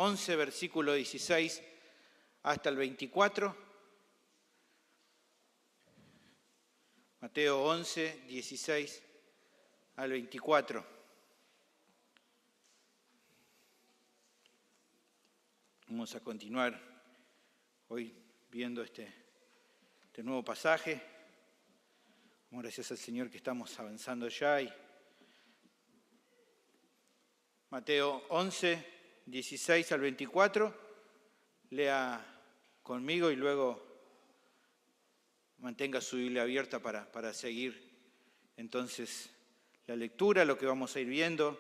11, versículo 16 hasta el 24. Mateo 11, 16 al 24. Vamos a continuar hoy viendo este nuevo pasaje. Gracias al Señor que estamos avanzando ya. Mateo 11, 16 al 24. Lea conmigo y luego mantenga su Biblia abierta para seguir entonces la lectura, lo que vamos a ir viendo,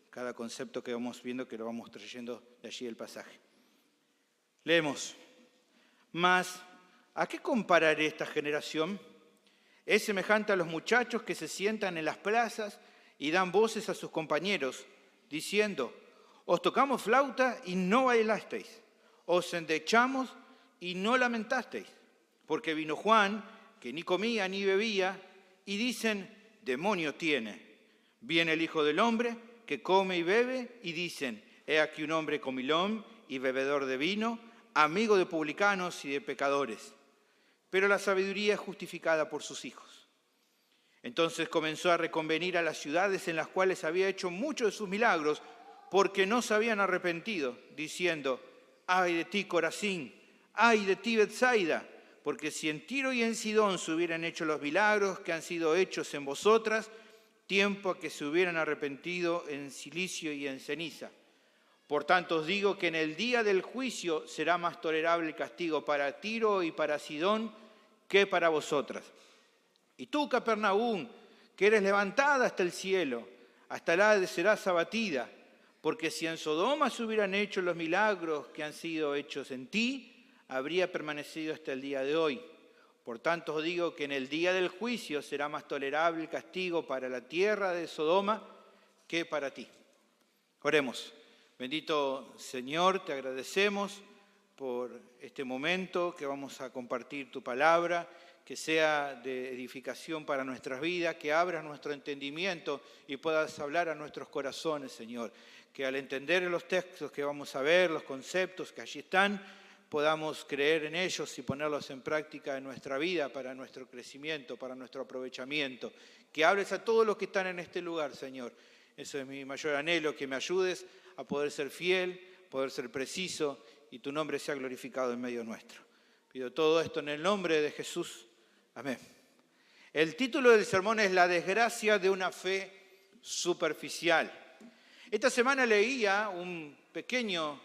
cada concepto que vamos viendo, que lo vamos trayendo de allí el pasaje. Leemos. Mas, ¿a qué compararé esta generación? Es semejante a los muchachos que se sientan en las plazas y dan voces a sus compañeros, diciendo, os tocamos flauta y no bailasteis, os endechamos y no lamentasteis, porque vino Juan, que ni comía ni bebía, y dicen, demonio tiene. Viene el Hijo del Hombre, que come y bebe, y dicen, he aquí un hombre comilón y bebedor de vino, amigo de publicanos y de pecadores. Pero la sabiduría es justificada por sus hijos. Entonces comenzó a reconvenir a las ciudades en las cuales había hecho muchos de sus milagros, porque no se habían arrepentido, diciendo, ay de ti, Corazín, ay de ti, Betsaida, porque si en Tiro y en Sidón se hubieran hecho los milagros que han sido hechos en vosotras, tiempo a que se hubieran arrepentido en cilicio y en ceniza. Por tanto os digo que en el día del juicio será más tolerable el castigo para Tiro y para Sidón que para vosotras. Y tú, Capernaum, que eres levantada hasta el cielo, hasta el Hades serás abatida, porque si en Sodoma se hubieran hecho los milagros que han sido hechos en ti, habría permanecido hasta el día de hoy. Por tanto os digo que en el día del juicio será más tolerable el castigo para la tierra de Sodoma que para ti. Oremos. Bendito Señor, te agradecemos por este momento que vamos a compartir tu palabra, que sea de edificación para nuestras vidas, que abras nuestro entendimiento y puedas hablar a nuestros corazones, Señor. Que al entender los textos que vamos a ver, los conceptos que allí están, podamos creer en ellos y ponerlos en práctica en nuestra vida para nuestro crecimiento, para nuestro aprovechamiento. Que hables a todos los que están en este lugar, Señor. Eso es mi mayor anhelo, que me ayudes a poder ser fiel, poder ser preciso y tu nombre sea glorificado en medio nuestro. Pido todo esto en el nombre de Jesús. Amén. El título del sermón es La desgracia de una fe superficial. Esta semana leía un pequeño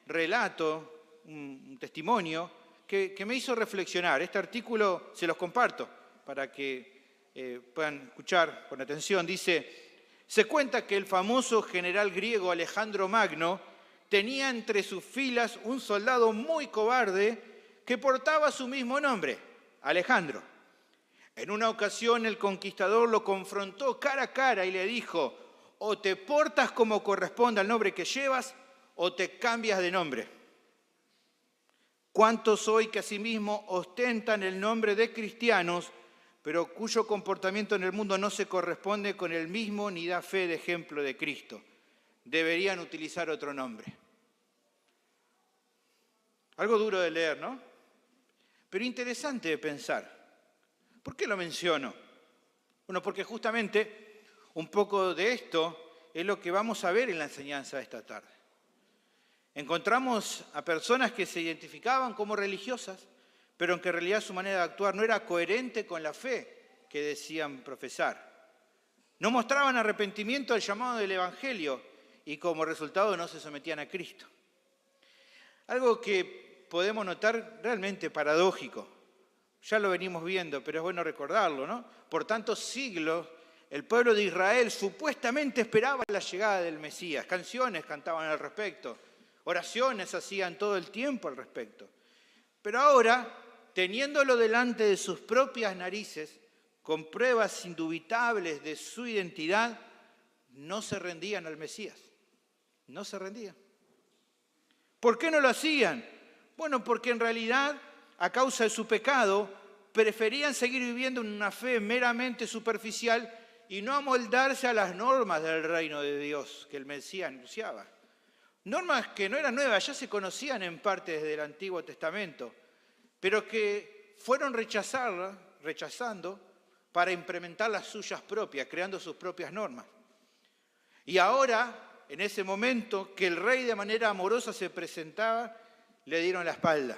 relato, un testimonio que me hizo reflexionar. Este artículo se los comparto para que puedan escuchar con atención. Dice, se cuenta que el famoso general griego Alejandro Magno tenía entre sus filas un soldado muy cobarde que portaba su mismo nombre, Alejandro. En una ocasión el conquistador lo confrontó cara a cara y le dijo, o te portas como corresponde al nombre que llevas o te cambias de nombre. ¿Cuántos hoy que asimismo ostentan el nombre de cristianos, pero cuyo comportamiento en el mundo no se corresponde con el mismo ni da fe de ejemplo de Cristo? Deberían utilizar otro nombre. Algo duro de leer, ¿no? Pero interesante de pensar. ¿Por qué lo menciono? Bueno, porque justamente un poco de esto es lo que vamos a ver en la enseñanza de esta tarde. Encontramos a personas que se identificaban como religiosas, pero en que en realidad su manera de actuar no era coherente con la fe que decían profesar. No mostraban arrepentimiento al llamado del Evangelio y como resultado no se sometían a Cristo. Algo que podemos notar realmente paradójico. Ya lo venimos viendo, pero es bueno recordarlo, ¿no? Por tantos siglos, el pueblo de Israel supuestamente esperaba la llegada del Mesías. Canciones cantaban al respecto, oraciones hacían todo el tiempo al respecto. Pero ahora, teniéndolo delante de sus propias narices, con pruebas indubitables de su identidad, no se rendían al Mesías. No se rendían. ¿Por qué no lo hacían? Bueno, porque en realidad, a causa de su pecado, preferían seguir viviendo en una fe meramente superficial y no amoldarse a las normas del reino de Dios que el Mesías anunciaba. Normas que no eran nuevas, ya se conocían en parte desde el Antiguo Testamento, pero que fueron rechazando para implementar las suyas propias, creando sus propias normas. Y ahora, en ese momento que el rey de manera amorosa se presentaba, le dieron la espalda.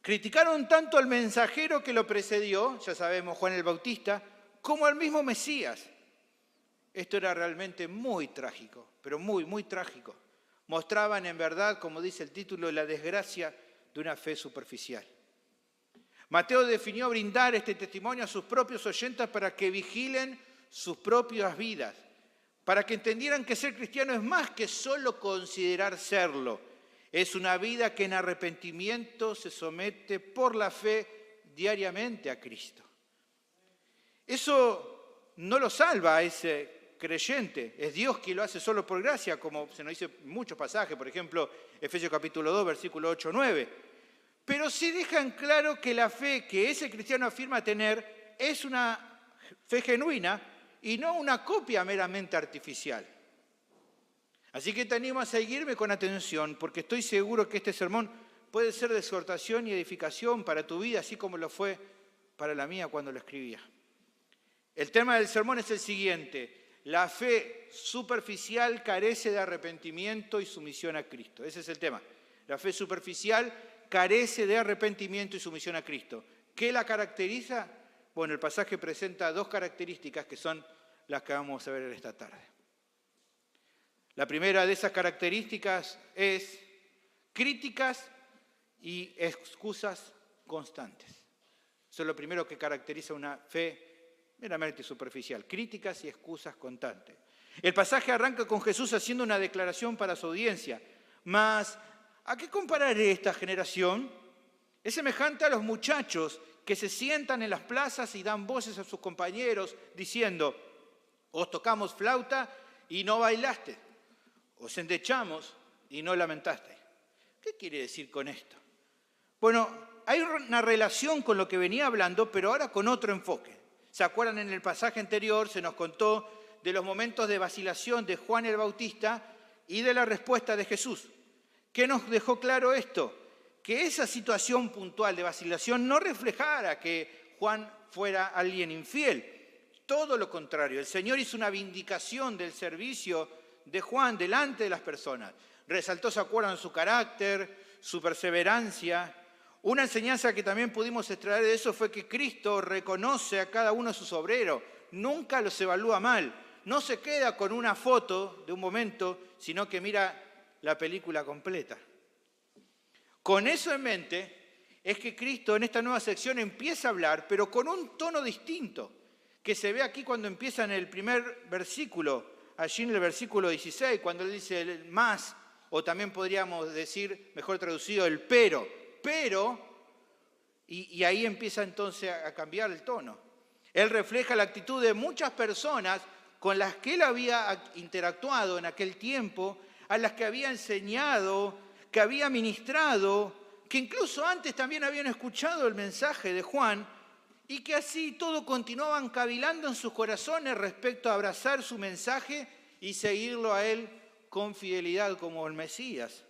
Criticaron tanto al mensajero que lo precedió, ya sabemos, Juan el Bautista, como al mismo Mesías. Esto era realmente muy trágico, pero muy, muy trágico. Mostraban en verdad, como dice el título, la desgracia de una fe superficial. Mateo definió brindar este testimonio a sus propios oyentes para que vigilen sus propias vidas, para que entendieran que ser cristiano es más que solo considerar serlo. Es una vida que en arrepentimiento se somete por la fe diariamente a Cristo. Eso no lo salva a ese creyente, es Dios quien lo hace solo por gracia, como se nos dice en muchos pasajes, por ejemplo, Efesios capítulo 2, versículo 8, 9. Pero sí dejan claro que la fe que ese cristiano afirma tener es una fe genuina y no una copia meramente artificial. Así que te animo a seguirme con atención, porque estoy seguro que este sermón puede ser de exhortación y edificación para tu vida, así como lo fue para la mía cuando lo escribía. El tema del sermón es el siguiente: la fe superficial carece de arrepentimiento y sumisión a Cristo. Ese es el tema. La fe superficial carece de arrepentimiento y sumisión a Cristo. ¿Qué la caracteriza? Bueno, el pasaje presenta dos características que son las que vamos a ver esta tarde. La primera de esas características es críticas y excusas constantes. Eso es lo primero que caracteriza una fe meramente superficial, críticas y excusas constantes. El pasaje arranca con Jesús haciendo una declaración para su audiencia. Mas, ¿a qué compararé esta generación? Es semejante a los muchachos que se sientan en las plazas y dan voces a sus compañeros diciendo: os tocamos flauta y no bailaste, os endechamos y no lamentaste. ¿Qué quiere decir con esto? Bueno, hay una relación con lo que venía hablando, pero ahora con otro enfoque. ¿Se acuerdan? En el pasaje anterior se nos contó de los momentos de vacilación de Juan el Bautista y de la respuesta de Jesús. ¿Qué nos dejó claro esto? Que esa situación puntual de vacilación no reflejara que Juan fuera alguien infiel. Todo lo contrario, el Señor hizo una vindicación del servicio de Juan delante de las personas. Resaltó, ¿se acuerdan?, su carácter, su perseverancia. Una enseñanza que también pudimos extraer de eso fue que Cristo reconoce a cada uno de sus obreros, nunca los evalúa mal, no se queda con una foto de un momento, sino que mira la película completa. Con eso en mente es que Cristo en esta nueva sección empieza a hablar, pero con un tono distinto, que se ve aquí cuando empieza en el primer versículo, allí en el versículo 16, cuando él dice el más, o también podríamos decir, mejor traducido, el pero, y ahí empieza entonces a cambiar el tono. Él refleja la actitud de muchas personas con las que él había interactuado en aquel tiempo, a las que había enseñado, que había ministrado, que incluso antes también habían escuchado el mensaje de Juan, y que así todo continuaban cavilando en sus corazones respecto a abrazar su mensaje y seguirlo a él con fidelidad como el Mesías.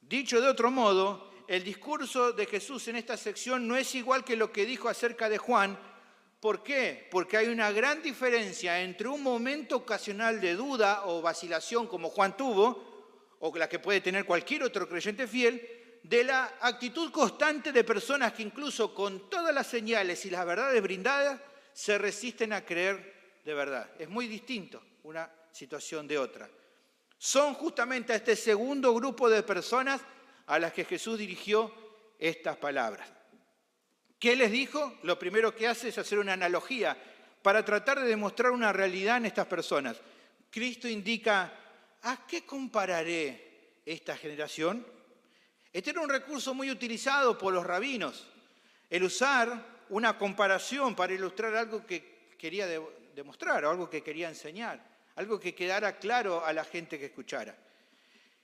Dicho de otro modo, el discurso de Jesús en esta sección no es igual que lo que dijo acerca de Juan. ¿Por qué? Porque hay una gran diferencia entre un momento ocasional de duda o vacilación como Juan tuvo, o la que puede tener cualquier otro creyente fiel, de la actitud constante de personas que incluso con todas las señales y las verdades brindadas se resisten a creer de verdad. Es muy distinto una situación de otra. Son justamente a este segundo grupo de personas a las que Jesús dirigió estas palabras. ¿Qué les dijo? Lo primero que hace es hacer una analogía para tratar de demostrar una realidad en estas personas. Cristo indica: ¿a qué compararé esta generación? Este era un recurso muy utilizado por los rabinos, el usar una comparación para ilustrar algo que quería demostrar o algo que quería enseñar, algo que quedara claro a la gente que escuchara.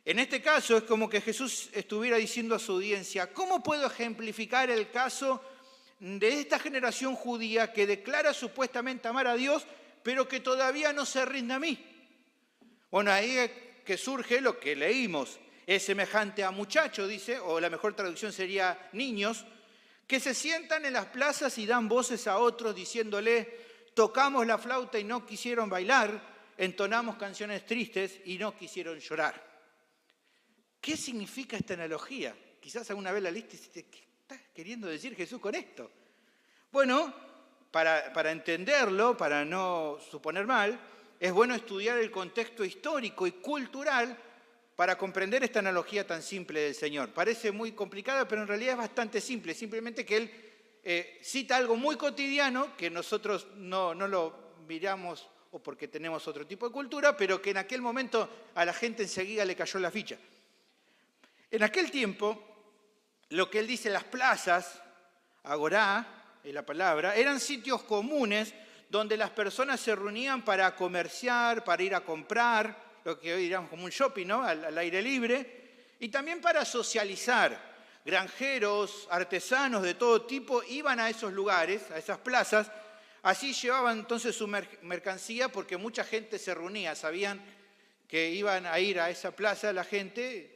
En este caso es como que Jesús estuviera diciendo a su audiencia: ¿cómo puedo ejemplificar el caso de esta generación judía que declara supuestamente amar a Dios, pero que todavía no se rinde a mí? Bueno, ahí que surge lo que leímos. Es semejante a muchachos, dice, o la mejor traducción sería niños, que se sientan en las plazas y dan voces a otros diciéndole, tocamos la flauta y no quisieron bailar, entonamos canciones tristes y no quisieron llorar. ¿Qué significa esta analogía? Quizás alguna vez la leíste y dijiste, ¿qué está queriendo decir Jesús con esto? Bueno, para entenderlo, para no suponer mal, es bueno estudiar el contexto histórico y cultural para comprender esta analogía tan simple del Señor. Parece muy complicada, pero en realidad es bastante simple. Simplemente que Él cita algo muy cotidiano que nosotros no lo miramos o porque tenemos otro tipo de cultura, pero que en aquel momento a la gente enseguida le cayó la ficha. En aquel tiempo, lo que Él dice, las plazas, agorá, es la palabra, eran sitios comunes donde las personas se reunían para comerciar, para ir a comprar, lo que hoy diríamos como un shopping, ¿no? Al aire libre, y también para socializar. Granjeros, artesanos de todo tipo iban a esos lugares, a esas plazas, así llevaban entonces su mercancía porque mucha gente se reunía, sabían que iban a ir a esa plaza la gente,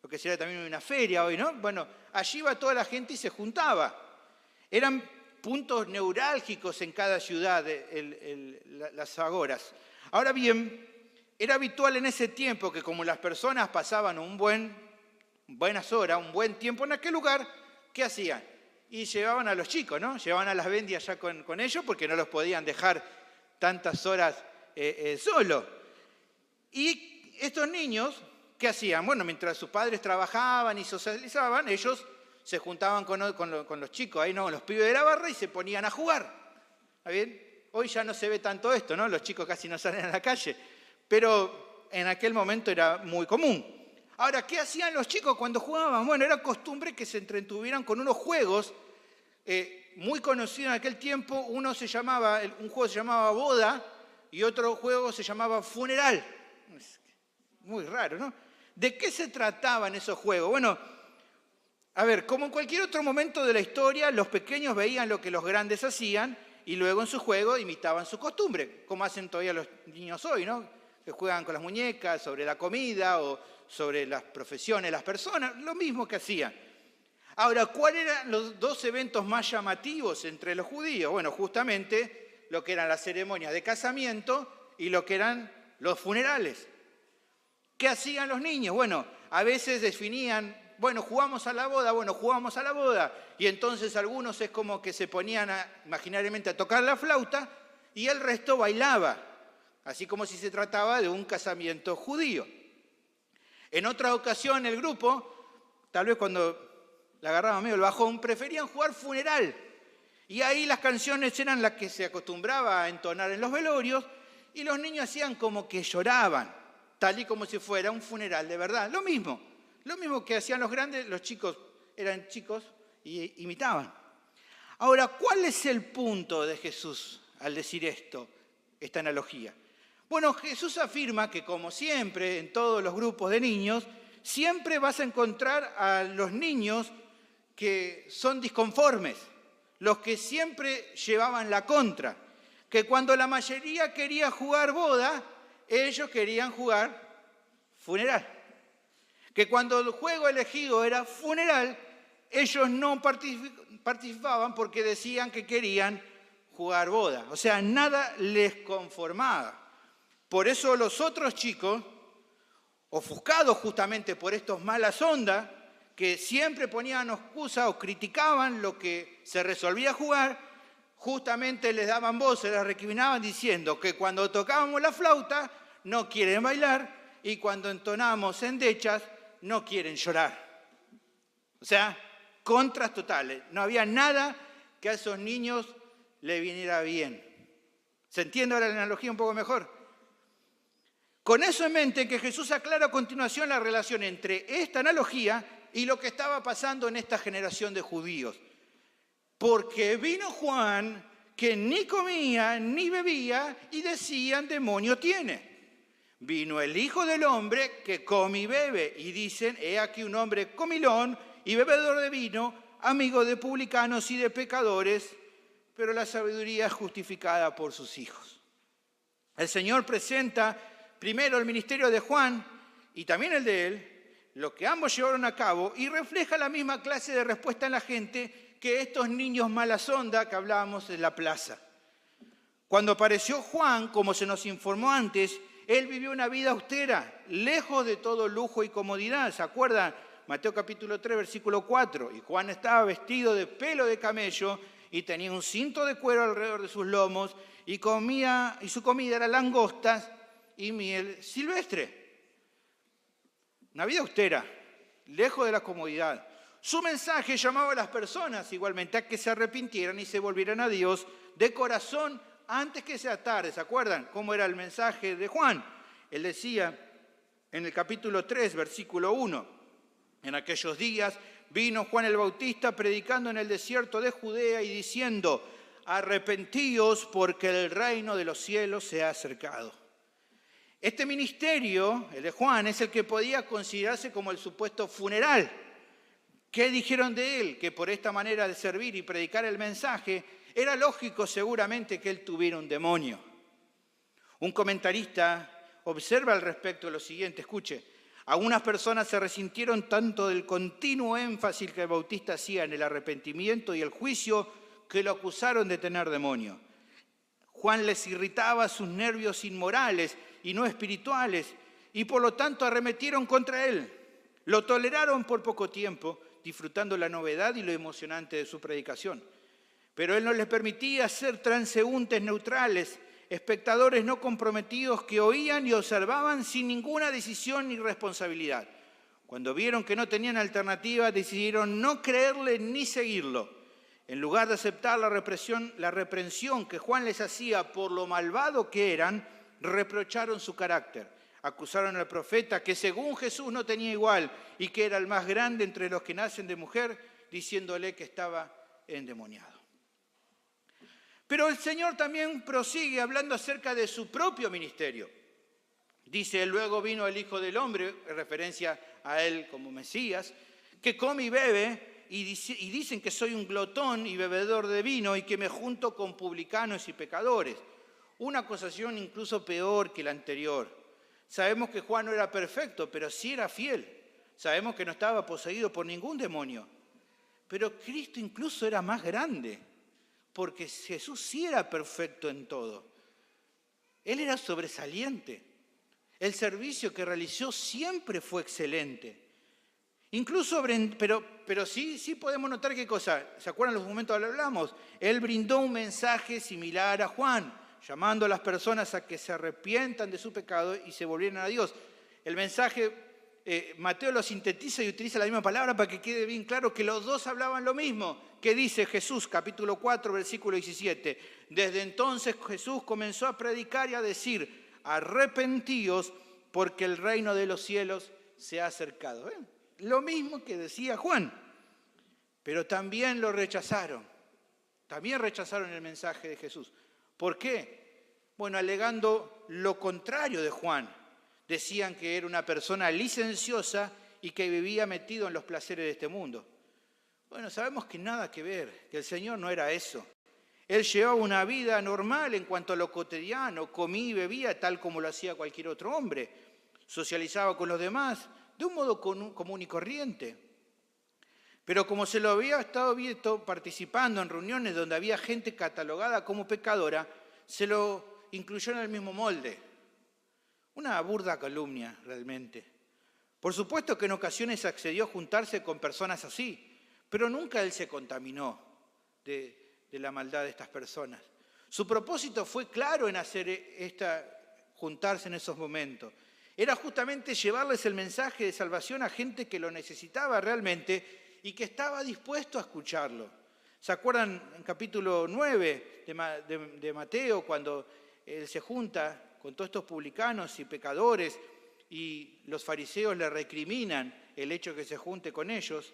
lo que sería también una feria hoy, ¿no? Bueno, allí iba toda la gente y se juntaba. Eran puntos neurálgicos en cada ciudad, las agoras. Ahora bien, era habitual en ese tiempo que como las personas pasaban buenas horas, un buen tiempo en aquel lugar, ¿qué hacían? Y llevaban a los chicos, ¿no? Llevaban a las bendias ya con ellos porque no los podían dejar tantas horas solos. Y estos niños, ¿qué hacían? Bueno, mientras sus padres trabajaban y socializaban, ellos se juntaban con los chicos, ahí no, los pibes de la barra y se ponían a jugar. ¿Está bien? Hoy ya no se ve tanto esto, ¿no? Los chicos casi no salen a la calle, pero en aquel momento era muy común. Ahora, ¿qué hacían los chicos cuando jugaban? Bueno, era costumbre que se entretuvieran con unos juegos muy conocidos en aquel tiempo. Un juego se llamaba Boda y otro juego se llamaba Funeral. Muy raro, ¿no? ¿De qué se trataban esos juegos? Bueno, a ver, como en cualquier otro momento de la historia, los pequeños veían lo que los grandes hacían y luego en su juego imitaban su costumbre, como hacen todavía los niños hoy, ¿no? Que juegan con las muñecas, sobre la comida o sobre las profesiones, las personas, lo mismo que hacían. Ahora, ¿cuáles eran los dos eventos más llamativos entre los judíos? Bueno, justamente lo que eran las ceremonias de casamiento y lo que eran los funerales. ¿Qué hacían los niños? Bueno, a veces definían, bueno, jugamos a la boda, y entonces algunos es como que se ponían imaginariamente a tocar la flauta y el resto bailaba, así como si se trataba de un casamiento judío. En otra ocasión el grupo, tal vez cuando le agarraba medio el bajón, preferían jugar funeral, y ahí las canciones eran las que se acostumbraba a entonar en los velorios, y los niños hacían como que lloraban, tal y como si fuera un funeral de verdad. Lo mismo que hacían los grandes, los chicos eran chicos y imitaban. Ahora, ¿cuál es el punto de Jesús al decir esta analogía? Bueno, Jesús afirma que como siempre en todos los grupos de niños, siempre vas a encontrar a los niños que son disconformes, los que siempre llevaban la contra, que cuando la mayoría quería jugar boda, ellos querían jugar funeral. Que cuando el juego elegido era funeral, ellos no participaban porque decían que querían jugar boda. O sea, nada les conformaba. Por eso los otros chicos, ofuscados justamente por estos malas ondas, que siempre ponían excusa o criticaban lo que se resolvía jugar, justamente les daban voz, se les recriminaban diciendo que cuando tocábamos la flauta no quieren bailar y cuando entonamos endechas no quieren llorar. O sea, contras totales. No había nada que a esos niños le viniera bien. ¿Se entiende ahora la analogía un poco mejor? Con eso en mente, que Jesús aclara a continuación la relación entre esta analogía y lo que estaba pasando en esta generación de judíos. Porque vino Juan, que ni comía ni bebía, y decían, demonio tiene. Vino el Hijo del Hombre, que come y bebe, y dicen, he aquí un hombre comilón y bebedor de vino, amigo de publicanos y de pecadores, pero la sabiduría es justificada por sus hijos. El Señor presenta primero el ministerio de Juan y también el de él, lo que ambos llevaron a cabo, y refleja la misma clase de respuesta en la gente que estos niños malas onda que hablábamos en la plaza. Cuando apareció Juan, como se nos informó antes, él vivió una vida austera, lejos de todo lujo y comodidad. ¿Se acuerdan? Mateo capítulo 3, versículo 4. Y Juan estaba vestido de pelo de camello y tenía un cinto de cuero alrededor de sus lomos y su comida era langostas y miel silvestre. Una vida austera, lejos de la comodidad. Su mensaje llamaba a las personas igualmente a que se arrepintieran y se volvieran a Dios de corazón antes que sea tarde. ¿Se acuerdan cómo era el mensaje de Juan? Él decía en el capítulo 3, versículo 1, en aquellos días vino Juan el Bautista predicando en el desierto de Judea y diciendo, arrepentíos porque el reino de los cielos se ha acercado. Este ministerio, el de Juan, es el que podía considerarse como el supuesto funeral. ¿Qué dijeron de él? Que por esta manera de servir y predicar el mensaje, era lógico seguramente que él tuviera un demonio. Un comentarista observa al respecto lo siguiente, escuche. Algunas personas se resintieron tanto del continuo énfasis que el Bautista hacía en el arrepentimiento y el juicio que lo acusaron de tener demonio. Juan les irritaba sus nervios inmorales y no espirituales, y por lo tanto arremetieron contra él. Lo toleraron por poco tiempo, disfrutando la novedad y lo emocionante de su predicación. Pero él no les permitía ser transeúntes neutrales, espectadores no comprometidos que oían y observaban sin ninguna decisión ni responsabilidad. Cuando vieron que no tenían alternativa, decidieron no creerle ni seguirlo. En lugar de aceptar la reprensión que Juan les hacía por lo malvado que eran, reprocharon su carácter. Acusaron al profeta que según Jesús no tenía igual y que era el más grande entre los que nacen de mujer, diciéndole que estaba endemoniado. Pero el Señor también prosigue hablando acerca de su propio ministerio. Dice, luego vino el Hijo del Hombre, en referencia a él como Mesías, que come y bebe, y dicen que soy un glotón y bebedor de vino y que me junto con publicanos y pecadores. Una acusación incluso peor que la anterior. Sabemos que Juan no era perfecto, pero sí era fiel. Sabemos que no estaba poseído por ningún demonio. Pero Cristo incluso era más grande, porque Jesús sí era perfecto en todo. Él era sobresaliente. El servicio que realizó siempre fue excelente. Incluso, pero sí podemos notar qué cosa. ¿Se acuerdan los momentos que hablamos? Él brindó un mensaje similar a Juan, llamando a las personas a que se arrepientan de su pecado y se volvieran a Dios. El mensaje, Mateo lo sintetiza y utiliza la misma palabra para que quede bien claro que los dos hablaban lo mismo. ¿Qué dice Jesús? Capítulo 4, versículo 17. Desde entonces Jesús comenzó a predicar y a decir, arrepentíos porque el reino de los cielos se ha acercado. Lo mismo que decía Juan, pero también lo rechazaron. También rechazaron el mensaje de Jesús. ¿Por qué? Bueno, alegando lo contrario de Juan. Decían que era una persona licenciosa y que vivía metido en los placeres de este mundo. Bueno, sabemos que nada que ver, que el Señor no era eso. Él llevaba una vida normal en cuanto a lo cotidiano, comía y bebía tal como lo hacía cualquier otro hombre. Socializaba con los demás de un modo común y corriente. Pero como se lo había estado viendo participando en reuniones donde había gente catalogada como pecadora, se lo incluyó en el mismo molde. Una burda calumnia, realmente. Por supuesto que en ocasiones accedió a juntarse con personas así, pero nunca él se contaminó de la maldad de estas personas. Su propósito fue claro en juntarse en esos momentos. Era justamente llevarles el mensaje de salvación a gente que lo necesitaba realmente y que estaba dispuesto a escucharlo. ¿Se acuerdan en capítulo 9 de Mateo, cuando él se junta con todos estos publicanos y pecadores y los fariseos le recriminan el hecho de que se junte con ellos?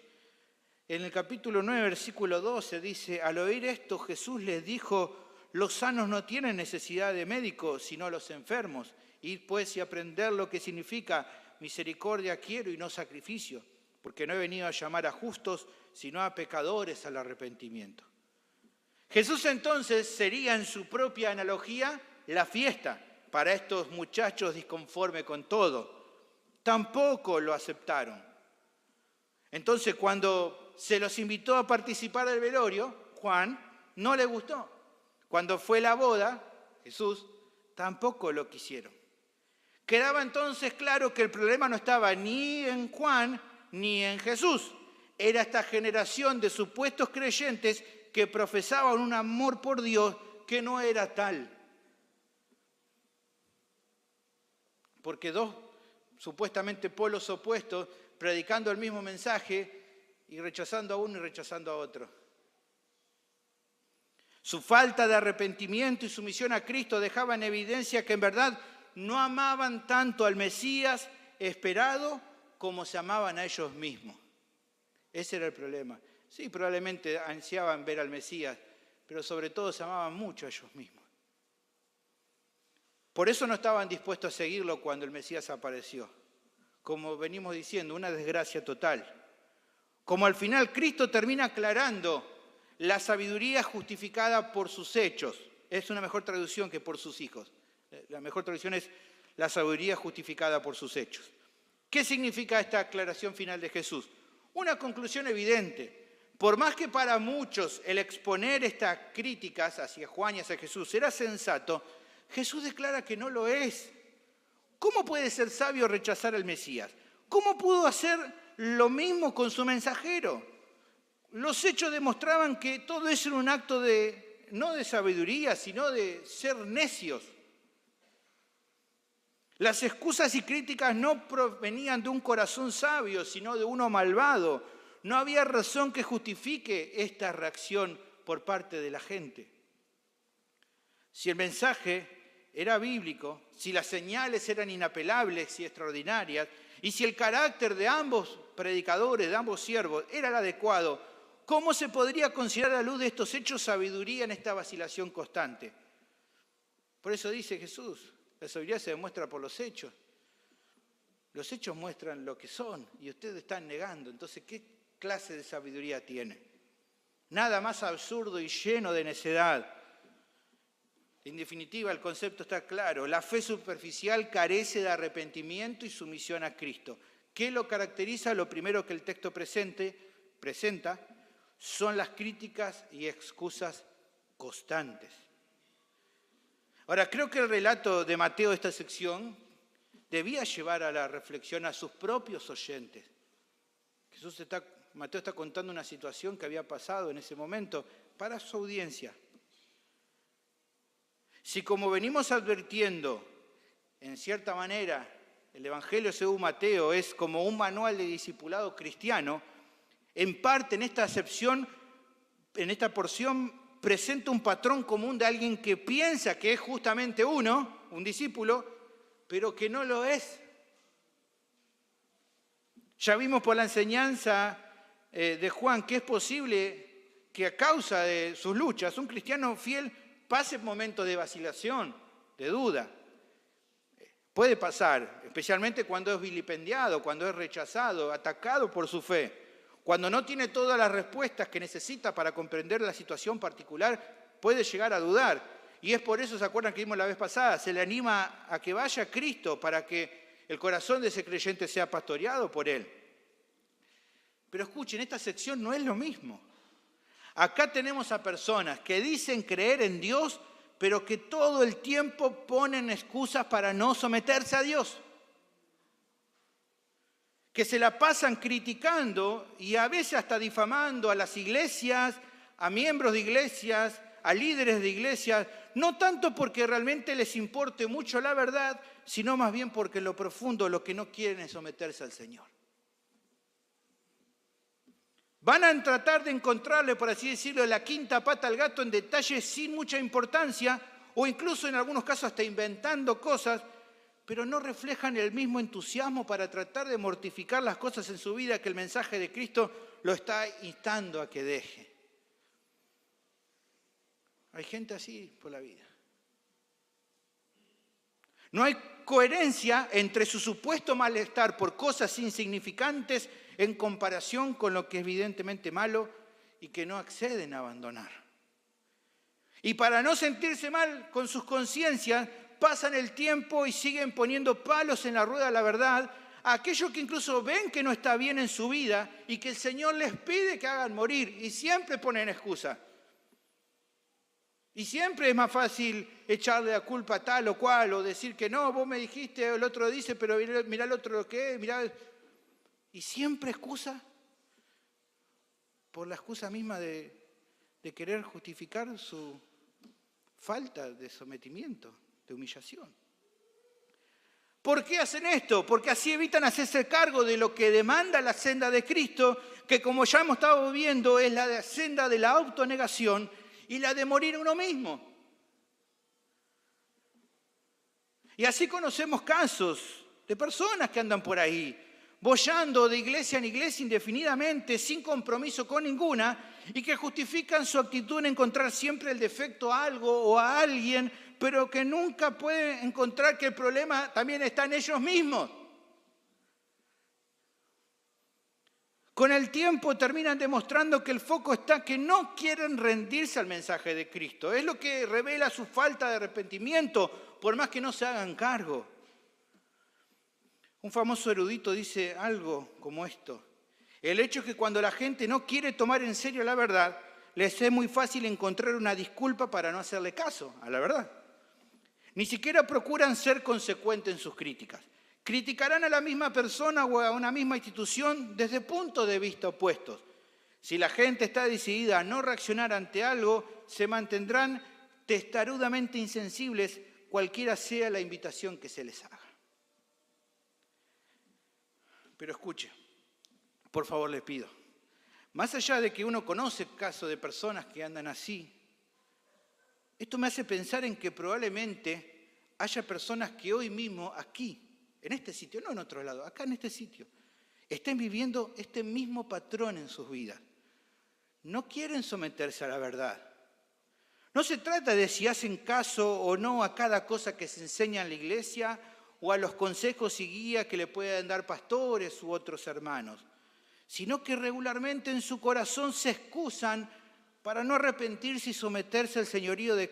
En el capítulo 9, versículo 12 dice, al oír esto Jesús les dijo, los sanos no tienen necesidad de médicos, sino los enfermos. Ir pues y aprender lo que significa misericordia quiero y no sacrificio, porque no he venido a llamar a justos, sino a pecadores al arrepentimiento. Jesús entonces sería en su propia analogía la fiesta, para estos muchachos disconforme con todo. Tampoco lo aceptaron. Entonces, cuando se los invitó a participar del velorio, Juan no le gustó. Cuando fue la boda, Jesús, tampoco lo quisieron. Quedaba entonces claro que el problema no estaba ni en Juan ni en Jesús. Era esta generación de supuestos creyentes que profesaban un amor por Dios que no era tal. Porque dos supuestamente polos opuestos, predicando el mismo mensaje y rechazando a uno y rechazando a otro. Su falta de arrepentimiento y sumisión a Cristo dejaba en evidencia que en verdad no amaban tanto al Mesías esperado como se amaban a ellos mismos. Ese era el problema. Sí, probablemente ansiaban ver al Mesías, pero sobre todo se amaban mucho a ellos mismos. Por eso no estaban dispuestos a seguirlo cuando el Mesías apareció. Como venimos diciendo, una desgracia total. Como al final Cristo termina aclarando la sabiduría justificada por sus hechos. Es una mejor traducción que por sus hijos. La mejor traducción es la sabiduría justificada por sus hechos. ¿Qué significa esta aclaración final de Jesús? Una conclusión evidente. Por más que para muchos el exponer estas críticas hacia Juan y hacia Jesús era sensato, Jesús declara que no lo es. ¿Cómo puede ser sabio rechazar al Mesías? ¿Cómo pudo hacer lo mismo con su mensajero? Los hechos demostraban que todo eso era un acto no de sabiduría, sino de ser necios. Las excusas y críticas no provenían de un corazón sabio, sino de uno malvado. No había razón que justifique esta reacción por parte de la gente. Si el mensaje era bíblico, si las señales eran inapelables y extraordinarias, y si el carácter de ambos predicadores, de ambos siervos, era el adecuado, ¿cómo se podría considerar a la luz de estos hechos sabiduría en esta vacilación constante? Por eso dice Jesús, la sabiduría se demuestra por los hechos. Los hechos muestran lo que son y ustedes están negando. Entonces, ¿qué clase de sabiduría tienen? Nada más absurdo y lleno de necedad. En definitiva, el concepto está claro. La fe superficial carece de arrepentimiento y sumisión a Cristo. ¿Qué lo caracteriza? Lo primero que el texto presenta son las críticas y excusas constantes. Ahora, creo que el relato de Mateo de esta sección debía llevar a la reflexión a sus propios oyentes. Mateo está contando una situación que había pasado en ese momento para su audiencia. Si como venimos advirtiendo, en cierta manera, el Evangelio según Mateo es como un manual de discipulado cristiano, en parte en esta acepción, en esta porción, presenta un patrón común de alguien que piensa que es justamente uno, un discípulo, pero que no lo es. Ya vimos por la enseñanza de Juan que es posible que a causa de sus luchas un cristiano fiel pase momentos de vacilación, de duda. Puede pasar, especialmente cuando es vilipendiado, cuando es rechazado, atacado por su fe. Cuando no tiene todas las respuestas que necesita para comprender la situación particular, puede llegar a dudar. Y es por eso, ¿se acuerdan que vimos la vez pasada? Se le anima a que vaya a Cristo para que el corazón de ese creyente sea pastoreado por Él. Pero escuchen, esta sección no es lo mismo. Acá tenemos a personas que dicen creer en Dios, pero que todo el tiempo ponen excusas para no someterse a Dios. Que se la pasan criticando y a veces hasta difamando a las iglesias, a miembros de iglesias, a líderes de iglesias, no tanto porque realmente les importe mucho la verdad, sino más bien porque en lo profundo lo que no quieren es someterse al Señor. Van a tratar de encontrarle, por así decirlo, la quinta pata al gato en detalles sin mucha importancia, o incluso en algunos casos hasta inventando cosas, pero no reflejan el mismo entusiasmo para tratar de mortificar las cosas en su vida que el mensaje de Cristo lo está instando a que deje. Hay gente así por la vida. No hay coherencia entre su supuesto malestar por cosas insignificantes en comparación con lo que es evidentemente malo y que no acceden a abandonar. Y para no sentirse mal con sus conciencias, pasan el tiempo y siguen poniendo palos en la rueda de la verdad a aquellos que incluso ven que no está bien en su vida y que el Señor les pide que hagan morir y siempre ponen excusa. Y siempre es más fácil echarle la culpa a tal o cual o decir que no, vos me dijiste, el otro dice, pero mirá el otro lo que es, mirá. Y siempre excusa por la excusa misma de querer justificar su falta de sometimiento, de humillación. ¿Por qué hacen esto? Porque así evitan hacerse cargo de lo que demanda la senda de Cristo, que como ya hemos estado viendo es la senda de la autonegación y la de morir uno mismo. Y así conocemos casos de personas que andan por ahí, boyando de iglesia en iglesia indefinidamente, sin compromiso con ninguna, y que justifican su actitud en encontrar siempre el defecto a algo o a alguien, pero que nunca pueden encontrar que el problema también está en ellos mismos. Con el tiempo terminan demostrando que el foco está que no quieren rendirse al mensaje de Cristo. Es lo que revela su falta de arrepentimiento, por más que no se hagan cargo. Un famoso erudito dice algo como esto: el hecho es que cuando la gente no quiere tomar en serio la verdad, les es muy fácil encontrar una disculpa para no hacerle caso a la verdad. Ni siquiera procuran ser consecuentes en sus críticas. Criticarán a la misma persona o a una misma institución desde puntos de vista opuestos. Si la gente está decidida a no reaccionar ante algo, se mantendrán testarudamente insensibles cualquiera sea la invitación que se les haga. Pero escuche, por favor les pido, más allá de que uno conoce casos de personas que andan así, esto me hace pensar en que probablemente haya personas que hoy mismo aquí, en este sitio, no en otro lado, acá en este sitio, estén viviendo este mismo patrón en sus vidas. No quieren someterse a la verdad. No se trata de si hacen caso o no a cada cosa que se enseña en la iglesia o a los consejos y guías que le puedan dar pastores u otros hermanos, sino que regularmente en su corazón se excusan para no arrepentirse y someterse al señorío de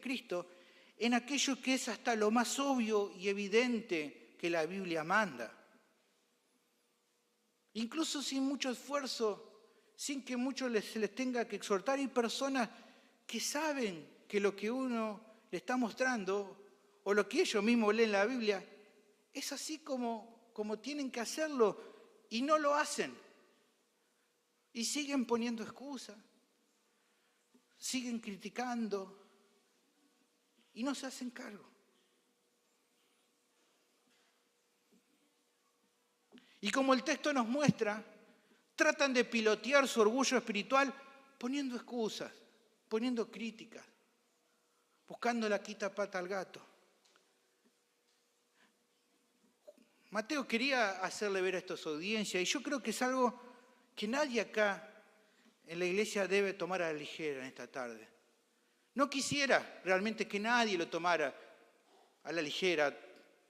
Cristo en aquello que es hasta lo más obvio y evidente que la Biblia manda. Incluso sin mucho esfuerzo, sin que mucho se les tenga que exhortar, hay personas que saben que lo que uno le está mostrando o lo que ellos mismos leen en la Biblia es así como tienen que hacerlo y no lo hacen. Y siguen poniendo excusas, siguen criticando y no se hacen cargo. Y como el texto nos muestra, tratan de pilotear su orgullo espiritual poniendo excusas, poniendo críticas, buscando la quita pata al gato. Mateo quería hacerle ver esto a su audiencia y yo creo que es algo que nadie acá en la iglesia debe tomar a la ligera en esta tarde. No quisiera realmente que nadie lo tomara a la ligera.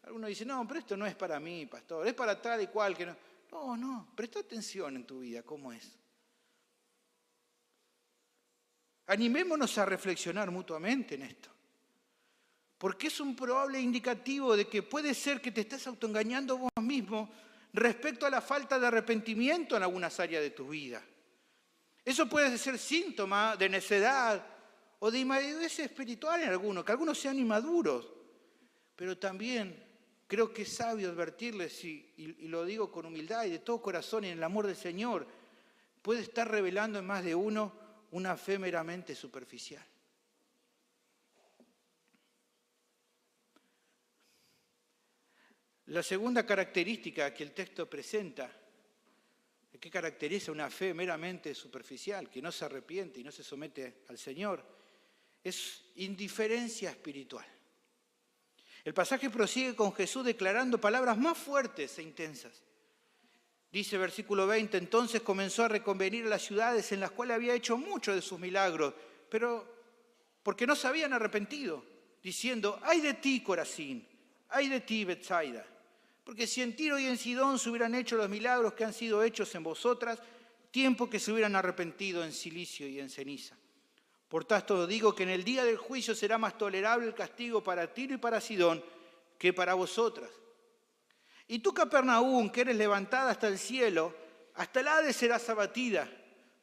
Algunos dicen, no, pero esto no es para mí, pastor, es para tal y cual. Que no. No, presta atención en tu vida, ¿cómo es? Animémonos a reflexionar mutuamente en esto. Porque es un probable indicativo de que puede ser que te estés autoengañando vos mismo respecto a la falta de arrepentimiento en algunas áreas de tu vida. Eso puede ser síntoma de necedad o de inmadurez espiritual en algunos, que algunos sean inmaduros. Pero también creo que es sabio advertirles, y lo digo con humildad y de todo corazón y en el amor del Señor, puede estar revelando en más de uno una fe meramente superficial. La segunda característica que el texto presenta, que caracteriza una fe meramente superficial, que no se arrepiente y no se somete al Señor, es indiferencia espiritual. El pasaje prosigue con Jesús declarando palabras más fuertes e intensas. Dice versículo 20, entonces comenzó a reconvenir a las ciudades en las cuales había hecho muchos de sus milagros, pero porque no se habían arrepentido, diciendo, ¡ay de ti, Corazín! ¡Ay de ti, Betsaida! Porque si en Tiro y en Sidón se hubieran hecho los milagros que han sido hechos en vosotras, tiempo que se hubieran arrepentido en silicio y en ceniza. Por tanto, digo que en el día del juicio será más tolerable el castigo para Tiro y para Sidón que para vosotras. Y tú, Capernaum, que eres levantada hasta el cielo, hasta el Hades serás abatida,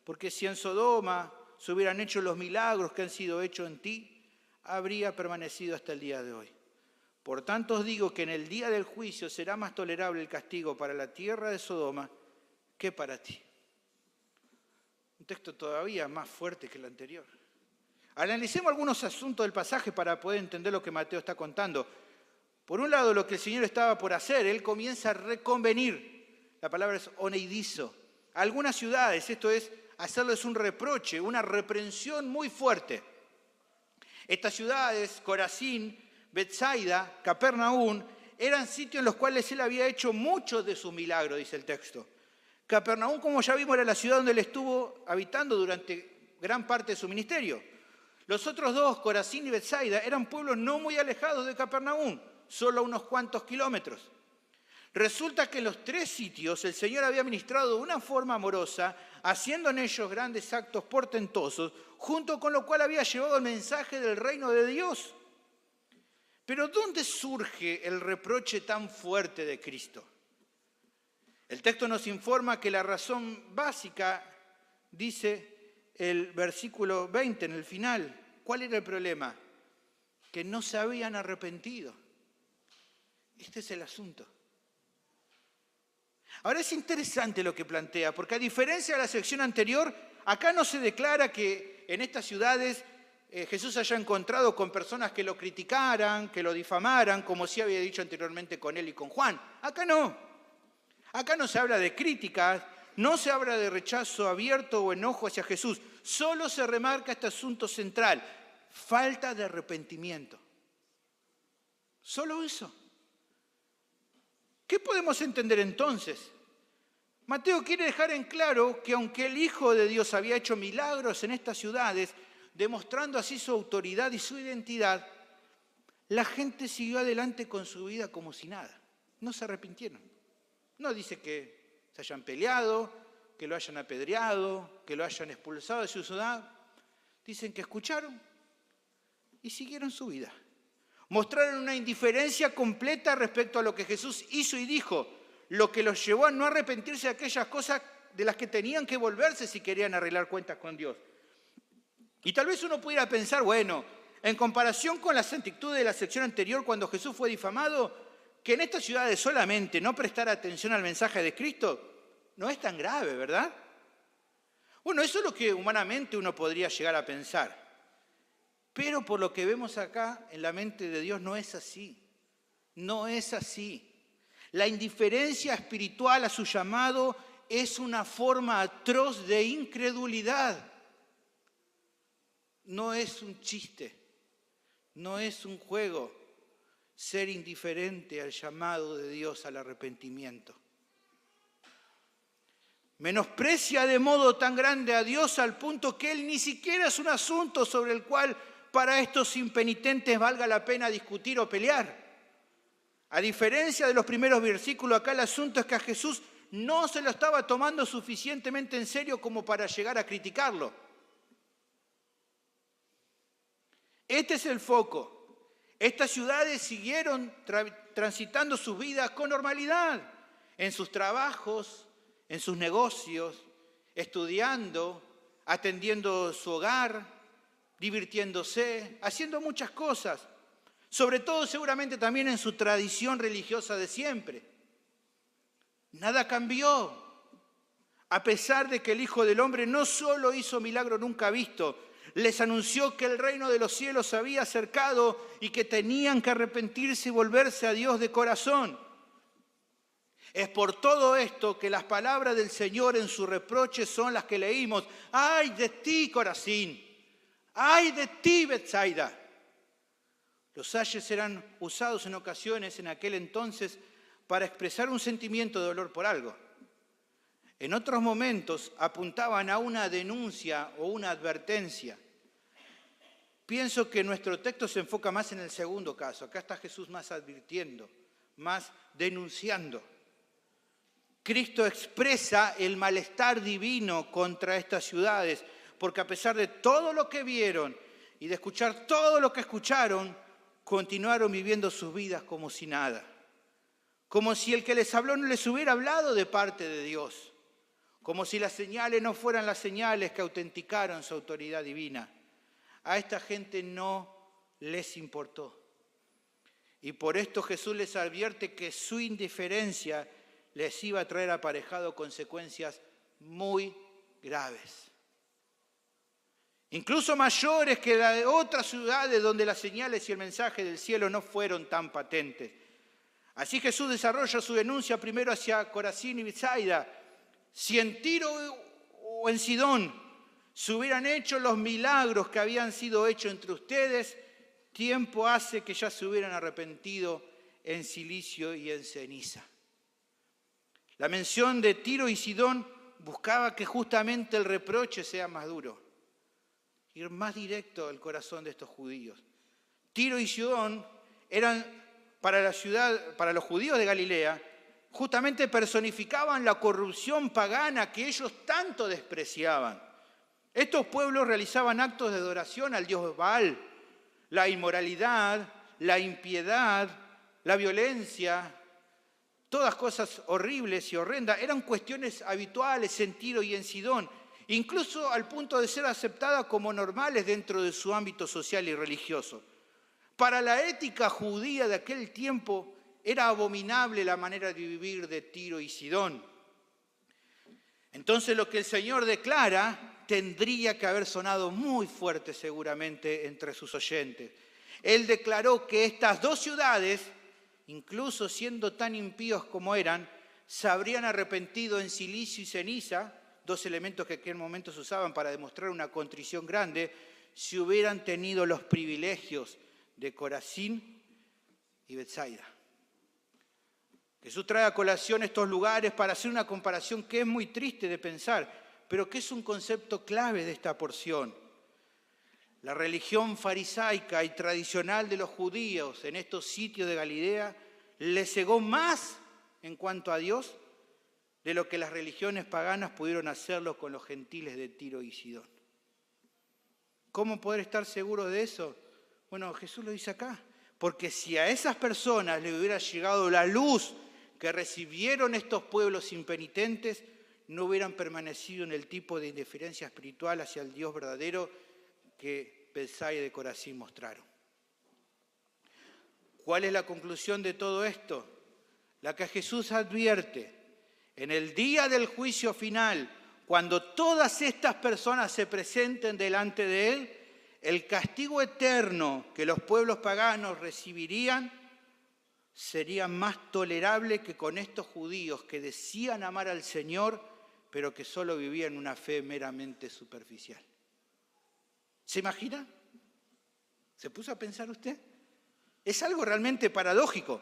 porque si en Sodoma se hubieran hecho los milagros que han sido hechos en ti, habría permanecido hasta el día de hoy. Por tanto os digo que en el día del juicio será más tolerable el castigo para la tierra de Sodoma que para ti. Un texto todavía más fuerte que el anterior. Analicemos algunos asuntos del pasaje para poder entender lo que Mateo está contando. Por un lado, lo que el Señor estaba por hacer, Él comienza a reconvenir, la palabra es oneidizo, a algunas ciudades, esto es, hacerles un reproche, una reprensión muy fuerte. Estas ciudades, Corazín, Betsaida, Capernaum, eran sitios en los cuales Él había hecho muchos de sus milagros, dice el texto. Capernaum, como ya vimos, era la ciudad donde Él estuvo habitando durante gran parte de su ministerio. Los otros dos, Corazín y Betsaida, eran pueblos no muy alejados de Capernaum, solo a unos cuantos kilómetros. Resulta que en los tres sitios el Señor había ministrado de una forma amorosa, haciendo en ellos grandes actos portentosos, junto con lo cual había llevado el mensaje del reino de Dios. Pero ¿dónde surge el reproche tan fuerte de Cristo? El texto nos informa que la razón básica, dice el versículo 20 en el final, ¿cuál era el problema? Que no se habían arrepentido. Este es el asunto. Ahora es interesante lo que plantea, porque a diferencia de la sección anterior, acá no se declara que en estas ciudades Jesús haya encontrado con personas que lo criticaran, que lo difamaran, como sí había dicho anteriormente con él y con Juan. Acá no. Acá no se habla de críticas, no se habla de rechazo abierto o enojo hacia Jesús. Solo se remarca este asunto central, falta de arrepentimiento. Solo eso. ¿Qué podemos entender entonces? Mateo quiere dejar en claro que aunque el Hijo de Dios había hecho milagros en estas ciudades, demostrando así su autoridad y su identidad, la gente siguió adelante con su vida como si nada. No se arrepintieron. No dice que se hayan peleado, que lo hayan apedreado, que lo hayan expulsado de su ciudad. Dicen que escucharon y siguieron su vida. Mostraron una indiferencia completa respecto a lo que Jesús hizo y dijo, lo que los llevó a no arrepentirse de aquellas cosas de las que tenían que volverse si querían arreglar cuentas con Dios. Y tal vez uno pudiera pensar, bueno, en comparación con las actitudes de la sección anterior cuando Jesús fue difamado, que en estas ciudades solamente no prestar atención al mensaje de Cristo no es tan grave, ¿verdad? Bueno, eso es lo que humanamente uno podría llegar a pensar. Pero por lo que vemos acá, en la mente de Dios no es así. No es así. La indiferencia espiritual a su llamado es una forma atroz de incredulidad. No es un chiste, no es un juego ser indiferente al llamado de Dios al arrepentimiento. Menosprecia de modo tan grande a Dios al punto que Él ni siquiera es un asunto sobre el cual para estos impenitentes valga la pena discutir o pelear. A diferencia de los primeros versículos, acá el asunto es que a Jesús no se lo estaba tomando suficientemente en serio como para llegar a criticarlo. Este es el foco. Estas ciudades siguieron transitando sus vidas con normalidad, en sus trabajos, en sus negocios, estudiando, atendiendo su hogar, divirtiéndose, haciendo muchas cosas. Sobre todo seguramente también en su tradición religiosa de siempre. Nada cambió. A pesar de que el Hijo del Hombre no solo hizo milagro nunca visto, les anunció que el reino de los cielos se había acercado y que tenían que arrepentirse y volverse a Dios de corazón. Es por todo esto que las palabras del Señor en su reproche son las que leímos. ¡Ay de ti, Corazín! ¡Ay de ti, Betsaida! Los ayes eran usados en ocasiones en aquel entonces para expresar un sentimiento de dolor por algo. En otros momentos apuntaban a una denuncia o una advertencia. Pienso que nuestro texto se enfoca más en el segundo caso. Acá está Jesús más advirtiendo, más denunciando. Cristo expresa el malestar divino contra estas ciudades, porque a pesar de todo lo que vieron y de escuchar todo lo que escucharon, continuaron viviendo sus vidas como si nada. Como si el que les habló no les hubiera hablado de parte de Dios. Como si las señales no fueran las señales que autenticaron su autoridad divina. A esta gente no les importó. Y por esto Jesús les advierte que su indiferencia les iba a traer aparejado consecuencias muy graves. Incluso mayores que la de otras ciudades donde las señales y el mensaje del cielo no fueron tan patentes. Así Jesús desarrolla su denuncia primero hacia Corazín y Betsaida. Si en Tiro o en Sidón se hubieran hecho los milagros que habían sido hechos entre ustedes, tiempo hace que ya se hubieran arrepentido en silicio y en ceniza. La mención de Tiro y Sidón buscaba que justamente el reproche sea más duro, ir más directo al corazón de estos judíos. Tiro y Sidón eran para los judíos de Galilea, justamente personificaban la corrupción pagana que ellos tanto despreciaban. Estos pueblos realizaban actos de adoración al dios Baal, la inmoralidad, la impiedad, la violencia, todas cosas horribles y horrendas, eran cuestiones habituales en Tiro y en Sidón, incluso al punto de ser aceptadas como normales dentro de su ámbito social y religioso. Para la ética judía de aquel tiempo era abominable la manera de vivir de Tiro y Sidón. Entonces lo que el Señor declara tendría que haber sonado muy fuerte seguramente entre sus oyentes. Él declaró que estas dos ciudades, incluso siendo tan impíos como eran, se habrían arrepentido en silicio y ceniza, dos elementos que en aquel momento se usaban para demostrar una contrición grande, si hubieran tenido los privilegios de Corazín y Betsaida. Jesús trae a colación estos lugares para hacer una comparación que es muy triste de pensar, pero que es un concepto clave de esta porción. La religión farisaica y tradicional de los judíos en estos sitios de Galilea les cegó más en cuanto a Dios de lo que las religiones paganas pudieron hacerlo con los gentiles de Tiro y Sidón. ¿Cómo poder estar seguros de eso? Bueno, Jesús lo dice acá, porque si a esas personas les hubiera llegado la luz que recibieron estos pueblos impenitentes, no hubieran permanecido en el tipo de indiferencia espiritual hacia el Dios verdadero que Betsaida y Corazín mostraron. ¿Cuál es la conclusión de todo esto? La que Jesús advierte. En el día del juicio final, cuando todas estas personas se presenten delante de Él, el castigo eterno que los pueblos paganos recibirían sería más tolerable que con estos judíos que decían amar al Señor, pero que solo vivían una fe meramente superficial. ¿Se imagina? ¿Se puso a pensar usted? Es algo realmente paradójico.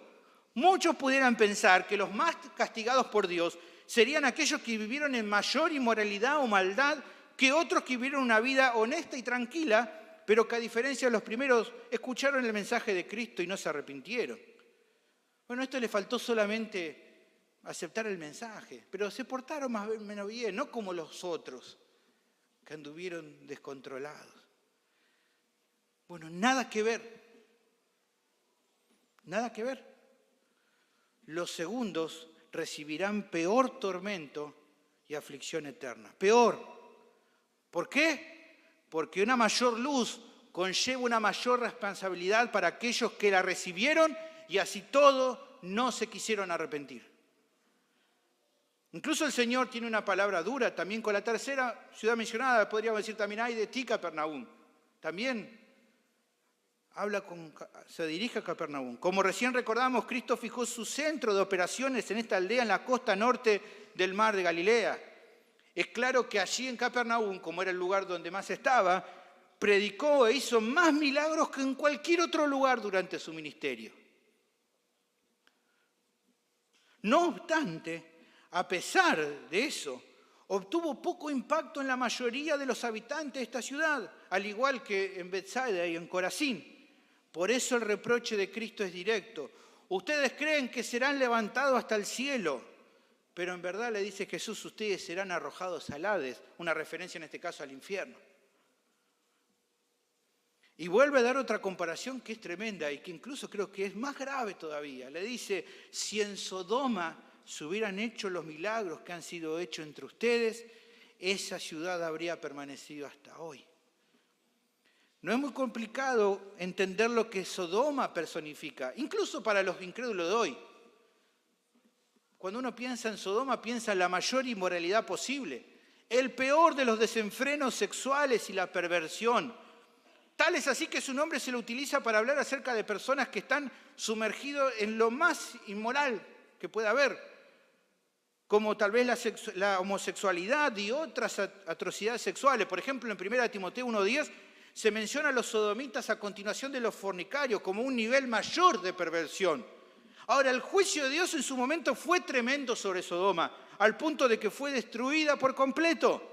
Muchos pudieran pensar que los más castigados por Dios serían aquellos que vivieron en mayor inmoralidad o maldad que otros que vivieron una vida honesta y tranquila, pero que a diferencia de los primeros escucharon el mensaje de Cristo y no se arrepintieron. Bueno, a esto le faltó solamente aceptar el mensaje, pero se portaron más o menos bien, no como los otros que anduvieron descontrolados. Bueno, nada que ver. Nada que ver. Los segundos recibirán peor tormento y aflicción eterna. Peor. ¿Por qué? Porque una mayor luz conlleva una mayor responsabilidad para aquellos que la recibieron y así todo no se quisieron arrepentir. Incluso el Señor tiene una palabra dura también con la tercera ciudad mencionada, podríamos decir también, ay de ti, Capernaum. También se dirige a Capernaum. Como recién recordamos, Cristo fijó su centro de operaciones en esta aldea en la costa norte del mar de Galilea. Es claro que allí en Capernaum, como era el lugar donde más estaba, predicó e hizo más milagros que en cualquier otro lugar durante su ministerio. No obstante, a pesar de eso, obtuvo poco impacto en la mayoría de los habitantes de esta ciudad, al igual que en Betsaida y en Corazín. Por eso el reproche de Cristo es directo. Ustedes creen que serán levantados hasta el cielo, pero en verdad le dice Jesús, ustedes serán arrojados al Hades, una referencia en este caso al infierno. Y vuelve a dar otra comparación que es tremenda y que incluso creo que es más grave todavía. Le dice, si en Sodoma se hubieran hecho los milagros que han sido hechos entre ustedes, esa ciudad habría permanecido hasta hoy. No es muy complicado entender lo que Sodoma personifica, incluso para los incrédulos de hoy. Cuando uno piensa en Sodoma, piensa en la mayor inmoralidad posible, el peor de los desenfrenos sexuales y la perversión. Tal es así que su nombre se lo utiliza para hablar acerca de personas que están sumergidos en lo más inmoral que pueda haber, como tal vez la homosexualidad y otras atrocidades sexuales. Por ejemplo, en 1 Timoteo 1:10 se menciona a los sodomitas a continuación de los fornicarios como un nivel mayor de perversión. Ahora, el juicio de Dios en su momento fue tremendo sobre Sodoma, al punto de que fue destruida por completo.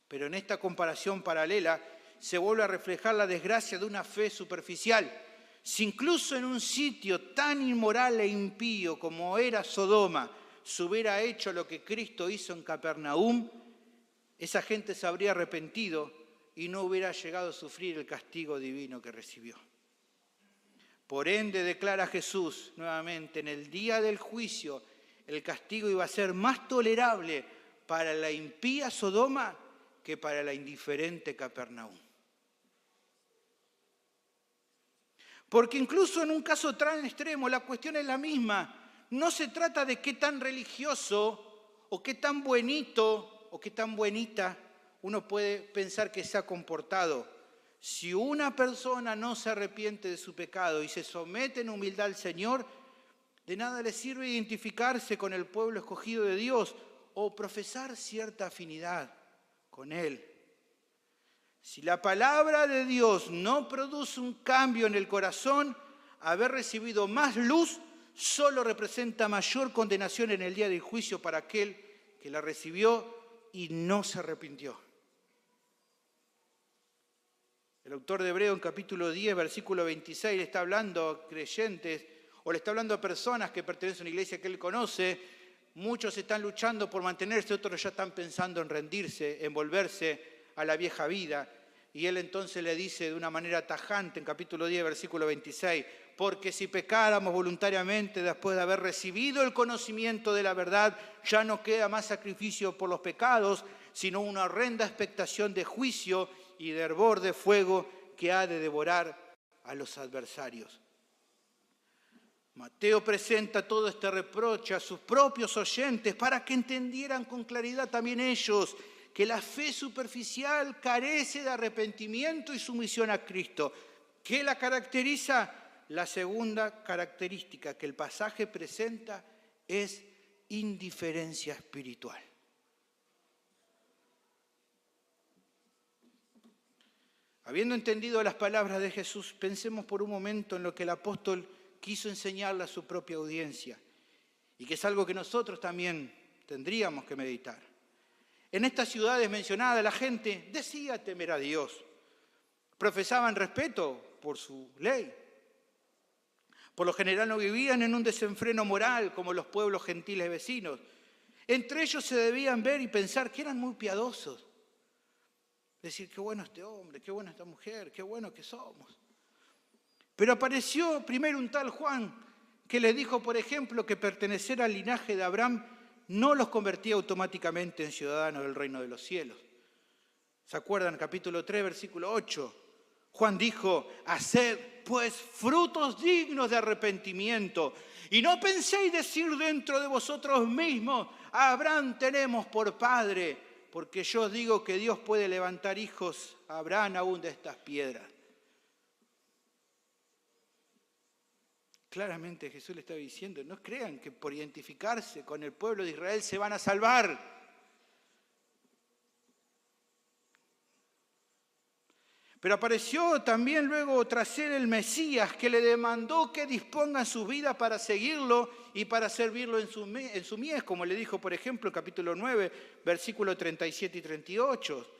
Pero en esta comparación paralela se vuelve a reflejar la desgracia de una fe superficial. Si incluso en un sitio tan inmoral e impío como era Sodoma se hubiera hecho lo que Cristo hizo en Capernaum, esa gente se habría arrepentido y no hubiera llegado a sufrir el castigo divino que recibió. Por ende, declara Jesús nuevamente, en el día del juicio, el castigo iba a ser más tolerable para la impía Sodoma que para la indiferente Capernaum. Porque incluso en un caso tan extremo, la cuestión es la misma. No se trata de qué tan religioso o qué tan buenito o qué tan buenita uno puede pensar que se ha comportado. Si una persona no se arrepiente de su pecado y se somete en humildad al Señor, de nada le sirve identificarse con el pueblo escogido de Dios o profesar cierta afinidad con Él. Si la palabra de Dios no produce un cambio en el corazón, haber recibido más luz solo representa mayor condenación en el día del juicio para aquel que la recibió y no se arrepintió. El autor de Hebreo en capítulo 10, versículo 26, le está hablando a creyentes o le está hablando a personas que pertenecen a una iglesia que él conoce. Muchos están luchando por mantenerse, otros ya están pensando en rendirse, en volverse a la vieja vida. Y él entonces le dice de una manera tajante en capítulo 10, versículo 26, porque si pecáramos voluntariamente después de haber recibido el conocimiento de la verdad, ya no queda más sacrificio por los pecados, sino una horrenda expectación de juicio y de hervor de fuego que ha de devorar a los adversarios. Mateo presenta todo este reproche a sus propios oyentes para que entendieran con claridad también ellos que la fe superficial carece de arrepentimiento y sumisión a Cristo. ¿Qué la caracteriza? La segunda característica que el pasaje presenta es indiferencia espiritual. Habiendo entendido las palabras de Jesús, pensemos por un momento en lo que el apóstol quiso enseñarle a su propia audiencia y que es algo que nosotros también tendríamos que meditar. En estas ciudades mencionadas la gente decía temer a Dios, profesaban respeto por su ley. Por lo general no vivían en un desenfreno moral como los pueblos gentiles vecinos. Entre ellos se debían ver y pensar que eran muy piadosos. Decir, qué bueno este hombre, qué buena esta mujer, qué bueno que somos. Pero apareció primero un tal Juan que le dijo, por ejemplo, que pertenecer al linaje de Abraham no los convertía automáticamente en ciudadanos del reino de los cielos. ¿Se acuerdan? Capítulo 3, versículo 8. Juan dijo, haced pues frutos dignos de arrepentimiento y no penséis decir dentro de vosotros mismos, a Abraham tenemos por padre, porque yo os digo que Dios puede levantar hijos a Abraham aún de estas piedras. Claramente Jesús le estaba diciendo, no crean que por identificarse con el pueblo de Israel se van a salvar. Pero apareció también luego tras él el Mesías, que le demandó que dispongan su vida para seguirlo y para servirlo en su mies, como le dijo, por ejemplo, en capítulo 9, versículos 37 y 38.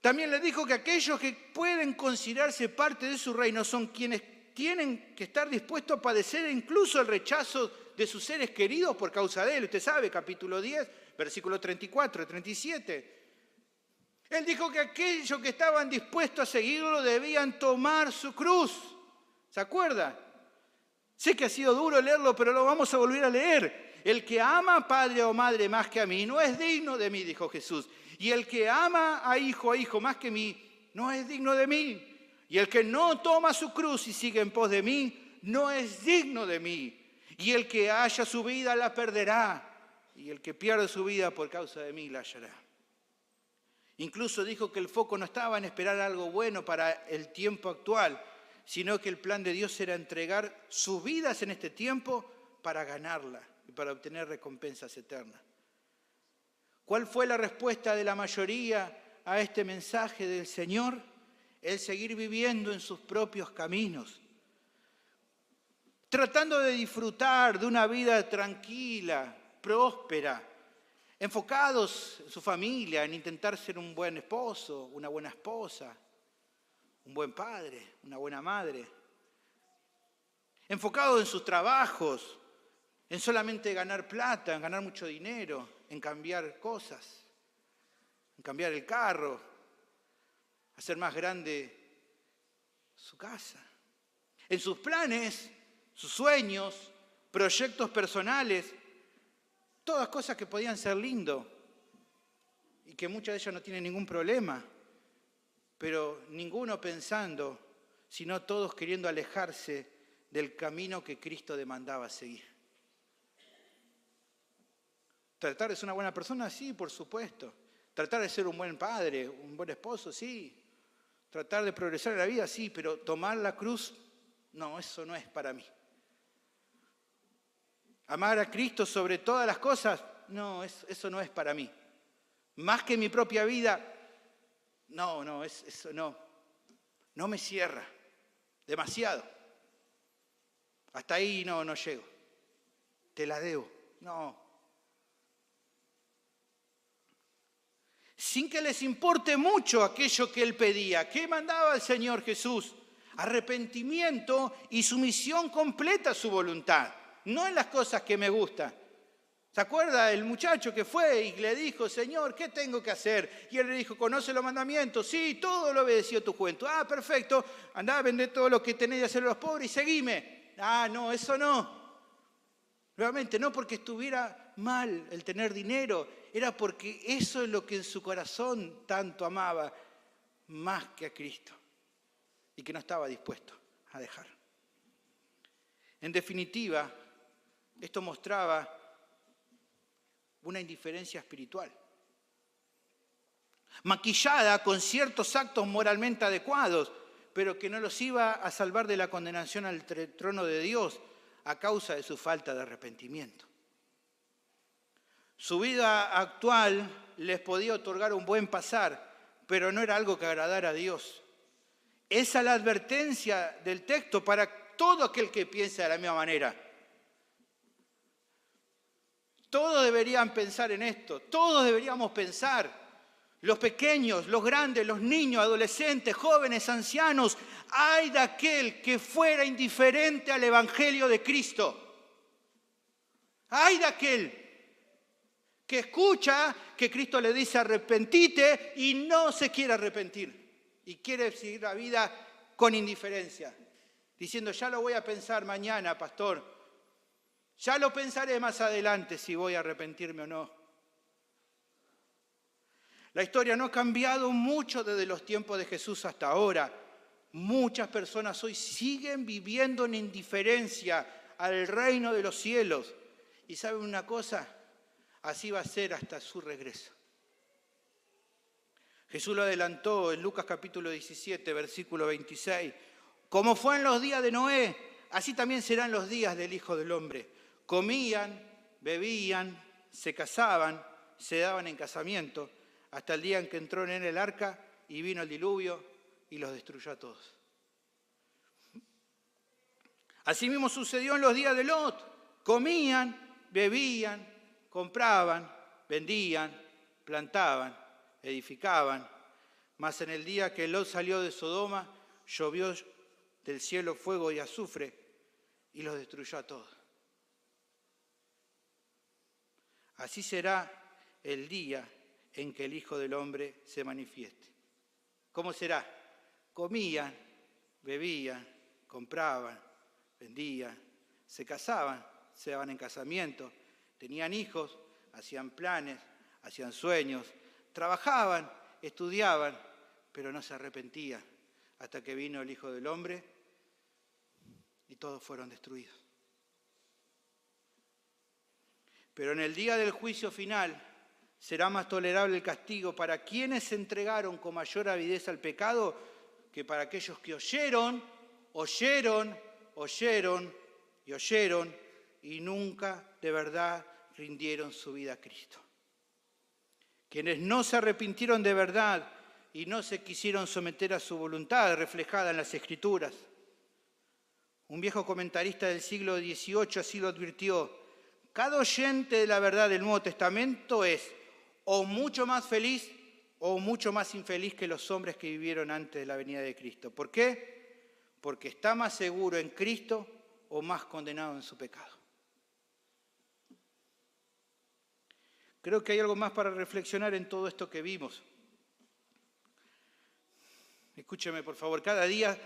También le dijo que aquellos que pueden considerarse parte de su reino son quienes tienen que estar dispuestos a padecer incluso el rechazo de sus seres queridos por causa de él. Usted sabe, capítulo 10, versículo 34 y 37. Él dijo que aquellos que estaban dispuestos a seguirlo debían tomar su cruz. ¿Se acuerda? Sé que ha sido duro leerlo, pero lo vamos a volver a leer. El que ama a padre o madre más que a mí no es digno de mí, dijo Jesús. Y el que ama a hijo más que mí no es digno de mí. Y el que no toma su cruz y sigue en pos de mí no es digno de mí. Y el que haya su vida la perderá. Y el que pierde su vida por causa de mí la hallará. Incluso dijo que el foco no estaba en esperar algo bueno para el tiempo actual, sino que el plan de Dios era entregar sus vidas en este tiempo para ganarla y para obtener recompensas eternas. ¿Cuál fue la respuesta de la mayoría a este mensaje del Señor? El seguir viviendo en sus propios caminos, tratando de disfrutar de una vida tranquila, próspera, enfocados en su familia, en intentar ser un buen esposo, una buena esposa, un buen padre, una buena madre, enfocados en sus trabajos, en solamente ganar plata, en ganar mucho dinero, en cambiar cosas, en cambiar el carro, hacer más grande su casa, en sus planes, sus sueños, proyectos personales, todas cosas que podían ser lindos y que muchas de ellas no tienen ningún problema, pero ninguno pensando, sino todos queriendo alejarse del camino que Cristo demandaba seguir. ¿Tratar de ser una buena persona? Sí, por supuesto. ¿Tratar de ser un buen padre, un buen esposo? Sí. ¿Tratar de progresar en la vida? Sí, pero tomar la cruz, no, eso no es para mí. Amar a Cristo sobre todas las cosas, no, eso no es para mí. Más que mi propia vida, eso no me cierra, demasiado. Hasta ahí no llego, te la debo, no. Sin que les importe mucho aquello que Él pedía. ¿Qué mandaba el Señor Jesús? Arrepentimiento y sumisión completa a su voluntad. No en las cosas que me gustan. ¿Se acuerda el muchacho que fue y le dijo, Señor, ¿qué tengo que hacer? Y él le dijo, ¿conoce los mandamientos? Sí, todo lo obedeció tu juventud. Ah, perfecto, andá a vender todo lo que tenés de hacer a los pobres y seguime. Ah, no, eso no. Nuevamente, no porque estuviera mal el tener dinero, era porque eso es lo que en su corazón tanto amaba, más que a Cristo, y que no estaba dispuesto a dejar. En definitiva, esto mostraba una indiferencia espiritual, maquillada con ciertos actos moralmente adecuados, pero que no los iba a salvar de la condenación al trono de Dios a causa de su falta de arrepentimiento. Su vida actual les podía otorgar un buen pasar, pero no era algo que agradara a Dios. Esa es la advertencia del texto para todo aquel que piensa de la misma manera. Todos deberían pensar en esto, todos deberíamos pensar. Los pequeños, los grandes, los niños, adolescentes, jóvenes, ancianos, ay de aquel que fuera indiferente al Evangelio de Cristo. Ay de aquel que escucha que Cristo le dice arrepentite y no se quiere arrepentir y quiere seguir la vida con indiferencia, diciendo ya lo voy a pensar mañana, pastor, ya lo pensaré más adelante si voy a arrepentirme o no. La historia no ha cambiado mucho desde los tiempos de Jesús hasta ahora. Muchas personas hoy siguen viviendo en indiferencia al reino de los cielos. ¿Y saben una cosa? Así va a ser hasta su regreso. Jesús lo adelantó en Lucas capítulo 17, versículo 26. Como fue en los días de Noé, así también serán los días del Hijo del Hombre. Comían, bebían, se casaban, se daban en casamiento, hasta el día en que entró en él el arca y vino el diluvio y los destruyó a todos. Asimismo sucedió en los días de Lot. Comían, bebían, compraban, vendían, plantaban, edificaban. Mas en el día que Lot salió de Sodoma, llovió del cielo fuego y azufre y los destruyó a todos. Así será el día en que el Hijo del Hombre se manifieste. ¿Cómo será? Comían, bebían, compraban, vendían, se casaban, se daban en casamiento, tenían hijos, hacían planes, hacían sueños, trabajaban, estudiaban, pero no se arrepentían hasta que vino el Hijo del Hombre y todos fueron destruidos. Pero en el día del juicio final será más tolerable el castigo para quienes se entregaron con mayor avidez al pecado que para aquellos que oyeron y nunca de verdad rindieron su vida a Cristo. Quienes no se arrepintieron de verdad y no se quisieron someter a su voluntad, reflejada en las Escrituras. Un viejo comentarista del siglo XVIII así lo advirtió: cada oyente de la verdad del Nuevo Testamento es o mucho más feliz o mucho más infeliz que los hombres que vivieron antes de la venida de Cristo. ¿Por qué? Porque está más seguro en Cristo o más condenado en su pecado. Creo que hay algo más para reflexionar en todo esto que vimos. Escúcheme, por favor, cada día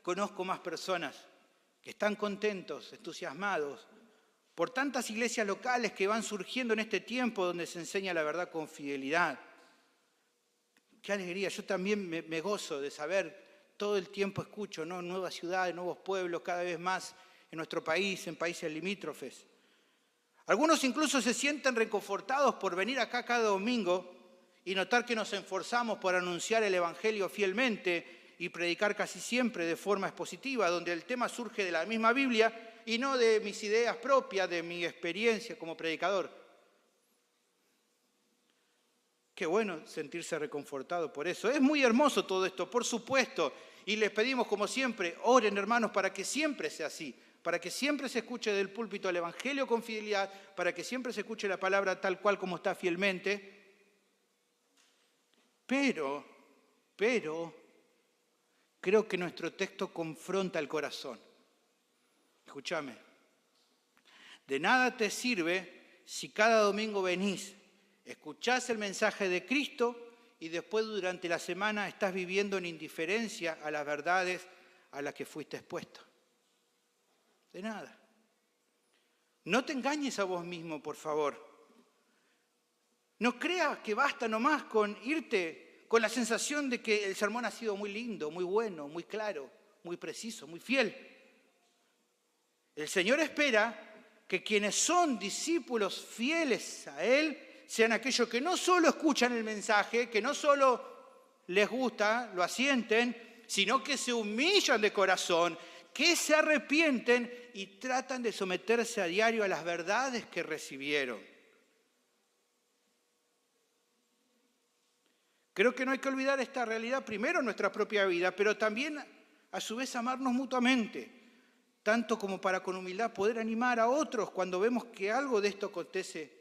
conozco más personas que están contentos, entusiasmados, por tantas iglesias locales que van surgiendo en este tiempo donde se enseña la verdad con fidelidad. Qué alegría, yo también me gozo de saber, todo el tiempo escucho, ¿no? Nuevas ciudades, nuevos pueblos, cada vez más en nuestro país, en países limítrofes. Algunos incluso se sienten reconfortados por venir acá cada domingo y notar que nos esforzamos por anunciar el Evangelio fielmente y predicar casi siempre de forma expositiva, donde el tema surge de la misma Biblia y no de mis ideas propias, de mi experiencia como predicador. Qué bueno sentirse reconfortado por eso. Es muy hermoso todo esto, por supuesto. Y les pedimos, como siempre, oren, hermanos, para que siempre sea así, para que siempre se escuche del púlpito el Evangelio con fidelidad, para que siempre se escuche la palabra tal cual como está fielmente. Pero, creo que nuestro texto confronta el corazón. Escúchame, de nada te sirve si cada domingo venís, escuchás el mensaje de Cristo y después durante la semana estás viviendo en indiferencia a las verdades a las que fuiste expuesto. De nada. No te engañes a vos mismo, por favor. No creas que basta nomás con irte con la sensación de que el sermón ha sido muy lindo, muy bueno, muy claro, muy preciso, muy fiel. El Señor espera que quienes son discípulos fieles a Él sean aquellos que no solo escuchan el mensaje, que no solo les gusta, lo asienten, sino que se humillan de corazón, que se arrepienten y tratan de someterse a diario a las verdades que recibieron. Creo que no hay que olvidar esta realidad, primero en nuestra propia vida, pero también a su vez amarnos mutuamente, tanto como para con humildad poder animar a otros cuando vemos que algo de esto acontece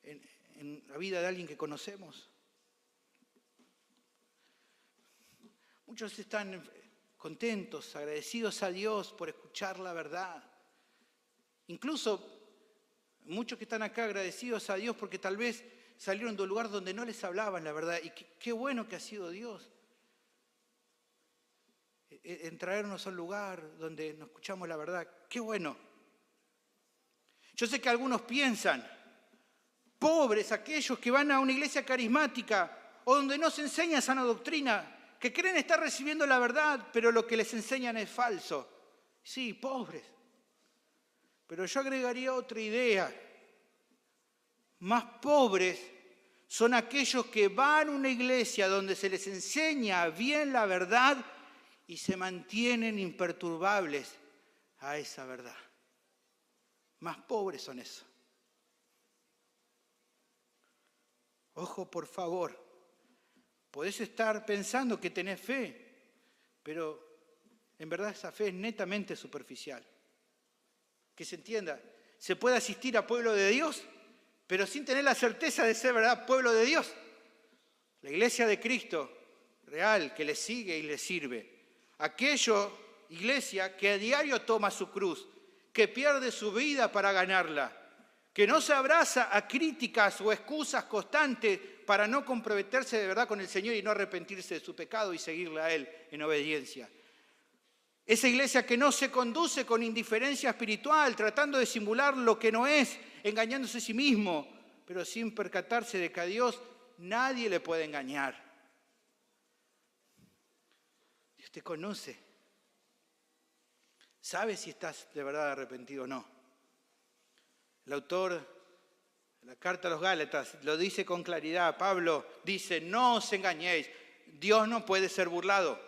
en la vida de alguien que conocemos. Muchos están contentos, agradecidos a Dios por escuchar la verdad. Incluso muchos que están acá agradecidos a Dios porque tal vez salieron de un lugar donde no les hablaban la verdad. Y qué bueno que ha sido Dios en traernos a un lugar donde nos escuchamos la verdad. Qué bueno. Yo sé que algunos piensan, pobres aquellos que van a una iglesia carismática o donde no se enseña sana doctrina, que creen estar recibiendo la verdad, pero lo que les enseñan es falso. Sí, pobres. Pero yo agregaría otra idea. Más pobres son aquellos que van a una iglesia donde se les enseña bien la verdad y se mantienen imperturbables a esa verdad. Más pobres son esos. Ojo, por favor. Podés estar pensando que tenés fe, pero en verdad esa fe es netamente superficial. Que se entienda, se puede asistir a pueblo de Dios, pero sin tener la certeza de ser verdad pueblo de Dios. La iglesia de Cristo, real, que le sigue y le sirve. Iglesia que a diario toma su cruz, que pierde su vida para ganarla, que no se abraza a críticas o excusas constantes para no comprometerse de verdad con el Señor y no arrepentirse de su pecado y seguirle a Él en obediencia. Esa iglesia que no se conduce con indiferencia espiritual, tratando de simular lo que no es, engañándose a sí mismo, pero sin percatarse de que a Dios nadie le puede engañar. Dios te conoce. Sabe si estás de verdad arrepentido o no. El autor de la carta a los Gálatas lo dice con claridad. Pablo dice, no os engañéis, Dios no puede ser burlado.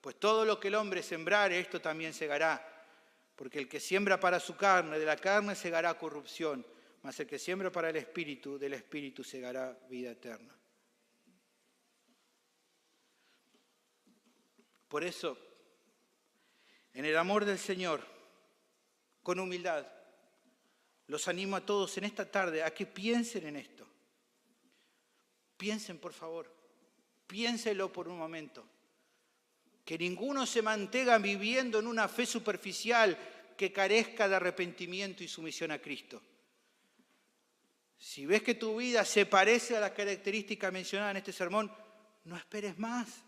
Pues todo lo que el hombre sembrare, esto también segará. Porque el que siembra para su carne, de la carne segará corrupción. Mas el que siembra para el Espíritu, del Espíritu segará vida eterna. Por eso, en el amor del Señor, con humildad, los animo a todos en esta tarde a que piensen en esto. Piensen, por favor. Piénselo por un momento. Que ninguno se mantenga viviendo en una fe superficial que carezca de arrepentimiento y sumisión a Cristo. Si ves que tu vida se parece a las características mencionadas en este sermón, no esperes más.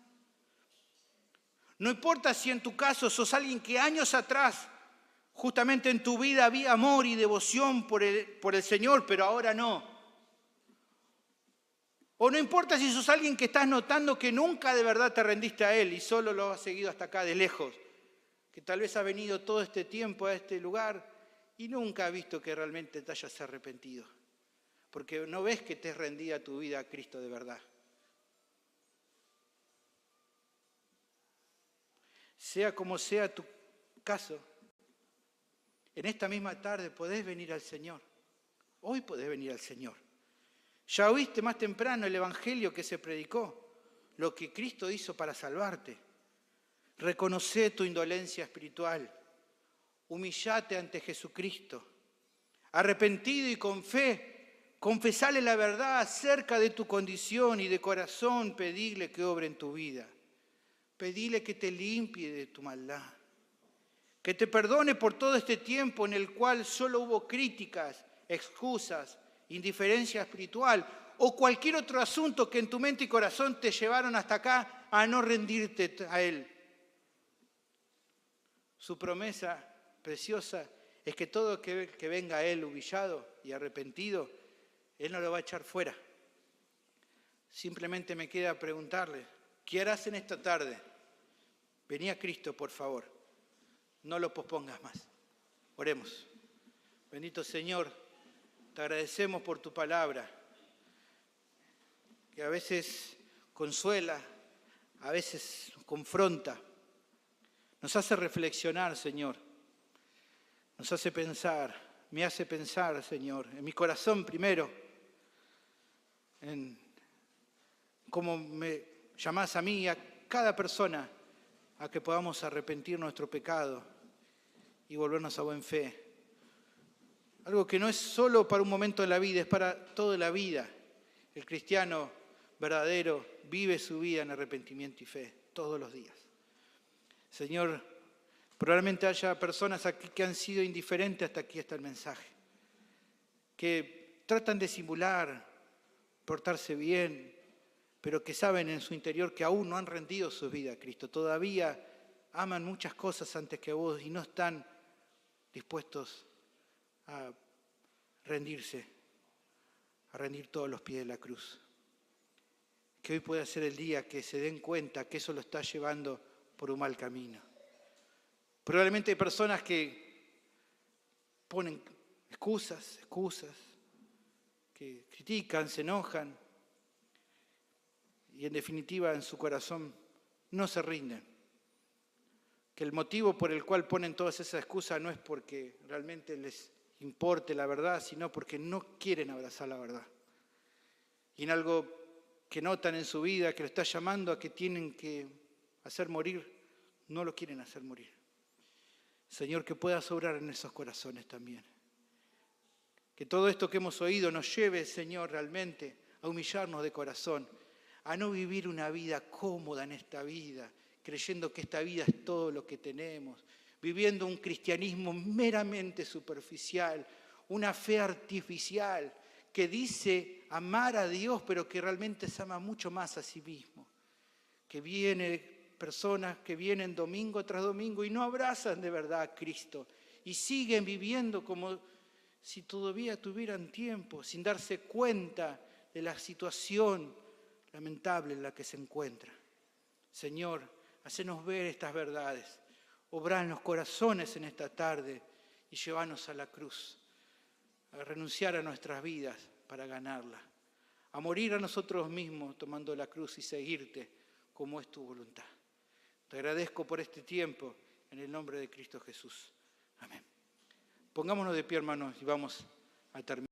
No importa si en tu caso sos alguien que años atrás, justamente en tu vida había amor y devoción por el Señor, pero ahora no. O no importa si sos alguien que estás notando que nunca de verdad te rendiste a Él y solo lo has seguido hasta acá de lejos, que tal vez has venido todo este tiempo a este lugar y nunca has visto que realmente te hayas arrepentido, porque no ves que te rendía tu vida a Cristo de verdad. Sea como sea tu caso, en esta misma tarde podés venir al Señor. Hoy podés venir al Señor. Ya oíste más temprano el evangelio que se predicó, lo que Cristo hizo para salvarte. Reconoce tu indolencia espiritual, humillate ante Jesucristo, arrepentido y con fe, confesale la verdad acerca de tu condición y de corazón pedile que obre en tu vida. Pedile que te limpie de tu maldad, que te perdone por todo este tiempo en el cual solo hubo críticas, excusas, indiferencia espiritual o cualquier otro asunto que en tu mente y corazón te llevaron hasta acá a no rendirte a Él. Su promesa preciosa es que todo que venga a Él humillado y arrepentido, Él no lo va a echar fuera. Simplemente me queda preguntarle, ¿qué harás en esta tarde? Vení a Cristo, por favor. No lo pospongas más. Oremos. Bendito Señor, te agradecemos por tu palabra, que a veces consuela, a veces confronta, nos hace reflexionar, Señor, nos hace pensar, me hace pensar, Señor, en mi corazón primero, en cómo me llamás a mí y a cada persona a que podamos arrepentir nuestro pecado y volvernos a buen fe. Algo que no es solo para un momento de la vida, es para toda la vida. El cristiano verdadero vive su vida en arrepentimiento y fe todos los días. Señor, probablemente haya personas aquí que han sido indiferentes hasta aquí, hasta el mensaje, que tratan de simular, portarse bien, pero que saben en su interior que aún no han rendido su vida a Cristo. Todavía aman muchas cosas antes que vos y no están dispuestos a rendirse, a rendir todos los pies de la cruz. Que hoy pueda ser el día que se den cuenta que eso lo está llevando por un mal camino. Probablemente hay personas que ponen excusas, que critican, se enojan y en definitiva en su corazón no se rinden. Que el motivo por el cual ponen todas esas excusas no es porque realmente les importe la verdad, sino porque no quieren abrazar la verdad. Y en algo que notan en su vida, que lo está llamando a que tienen que hacer morir, no lo quieren hacer morir. Señor, que puedas obrar en esos corazones también. Que todo esto que hemos oído nos lleve, Señor, realmente a humillarnos de corazón, a no vivir una vida cómoda en esta vida, creyendo que esta vida es todo lo que tenemos, viviendo un cristianismo meramente superficial, una fe artificial que dice amar a Dios, pero que realmente se ama mucho más a sí mismo. Que viene personas que vienen domingo tras domingo y no abrazan de verdad a Cristo y siguen viviendo como si todavía tuvieran tiempo, sin darse cuenta de la situación lamentable en la que se encuentran. Señor, hacenos ver estas verdades, obra en los corazones en esta tarde y llévanos a la cruz, a renunciar a nuestras vidas para ganarla, a morir a nosotros mismos tomando la cruz y seguirte como es tu voluntad. Te agradezco por este tiempo, en el nombre de Cristo Jesús. Amén. Pongámonos de pie, hermanos, y vamos a terminar.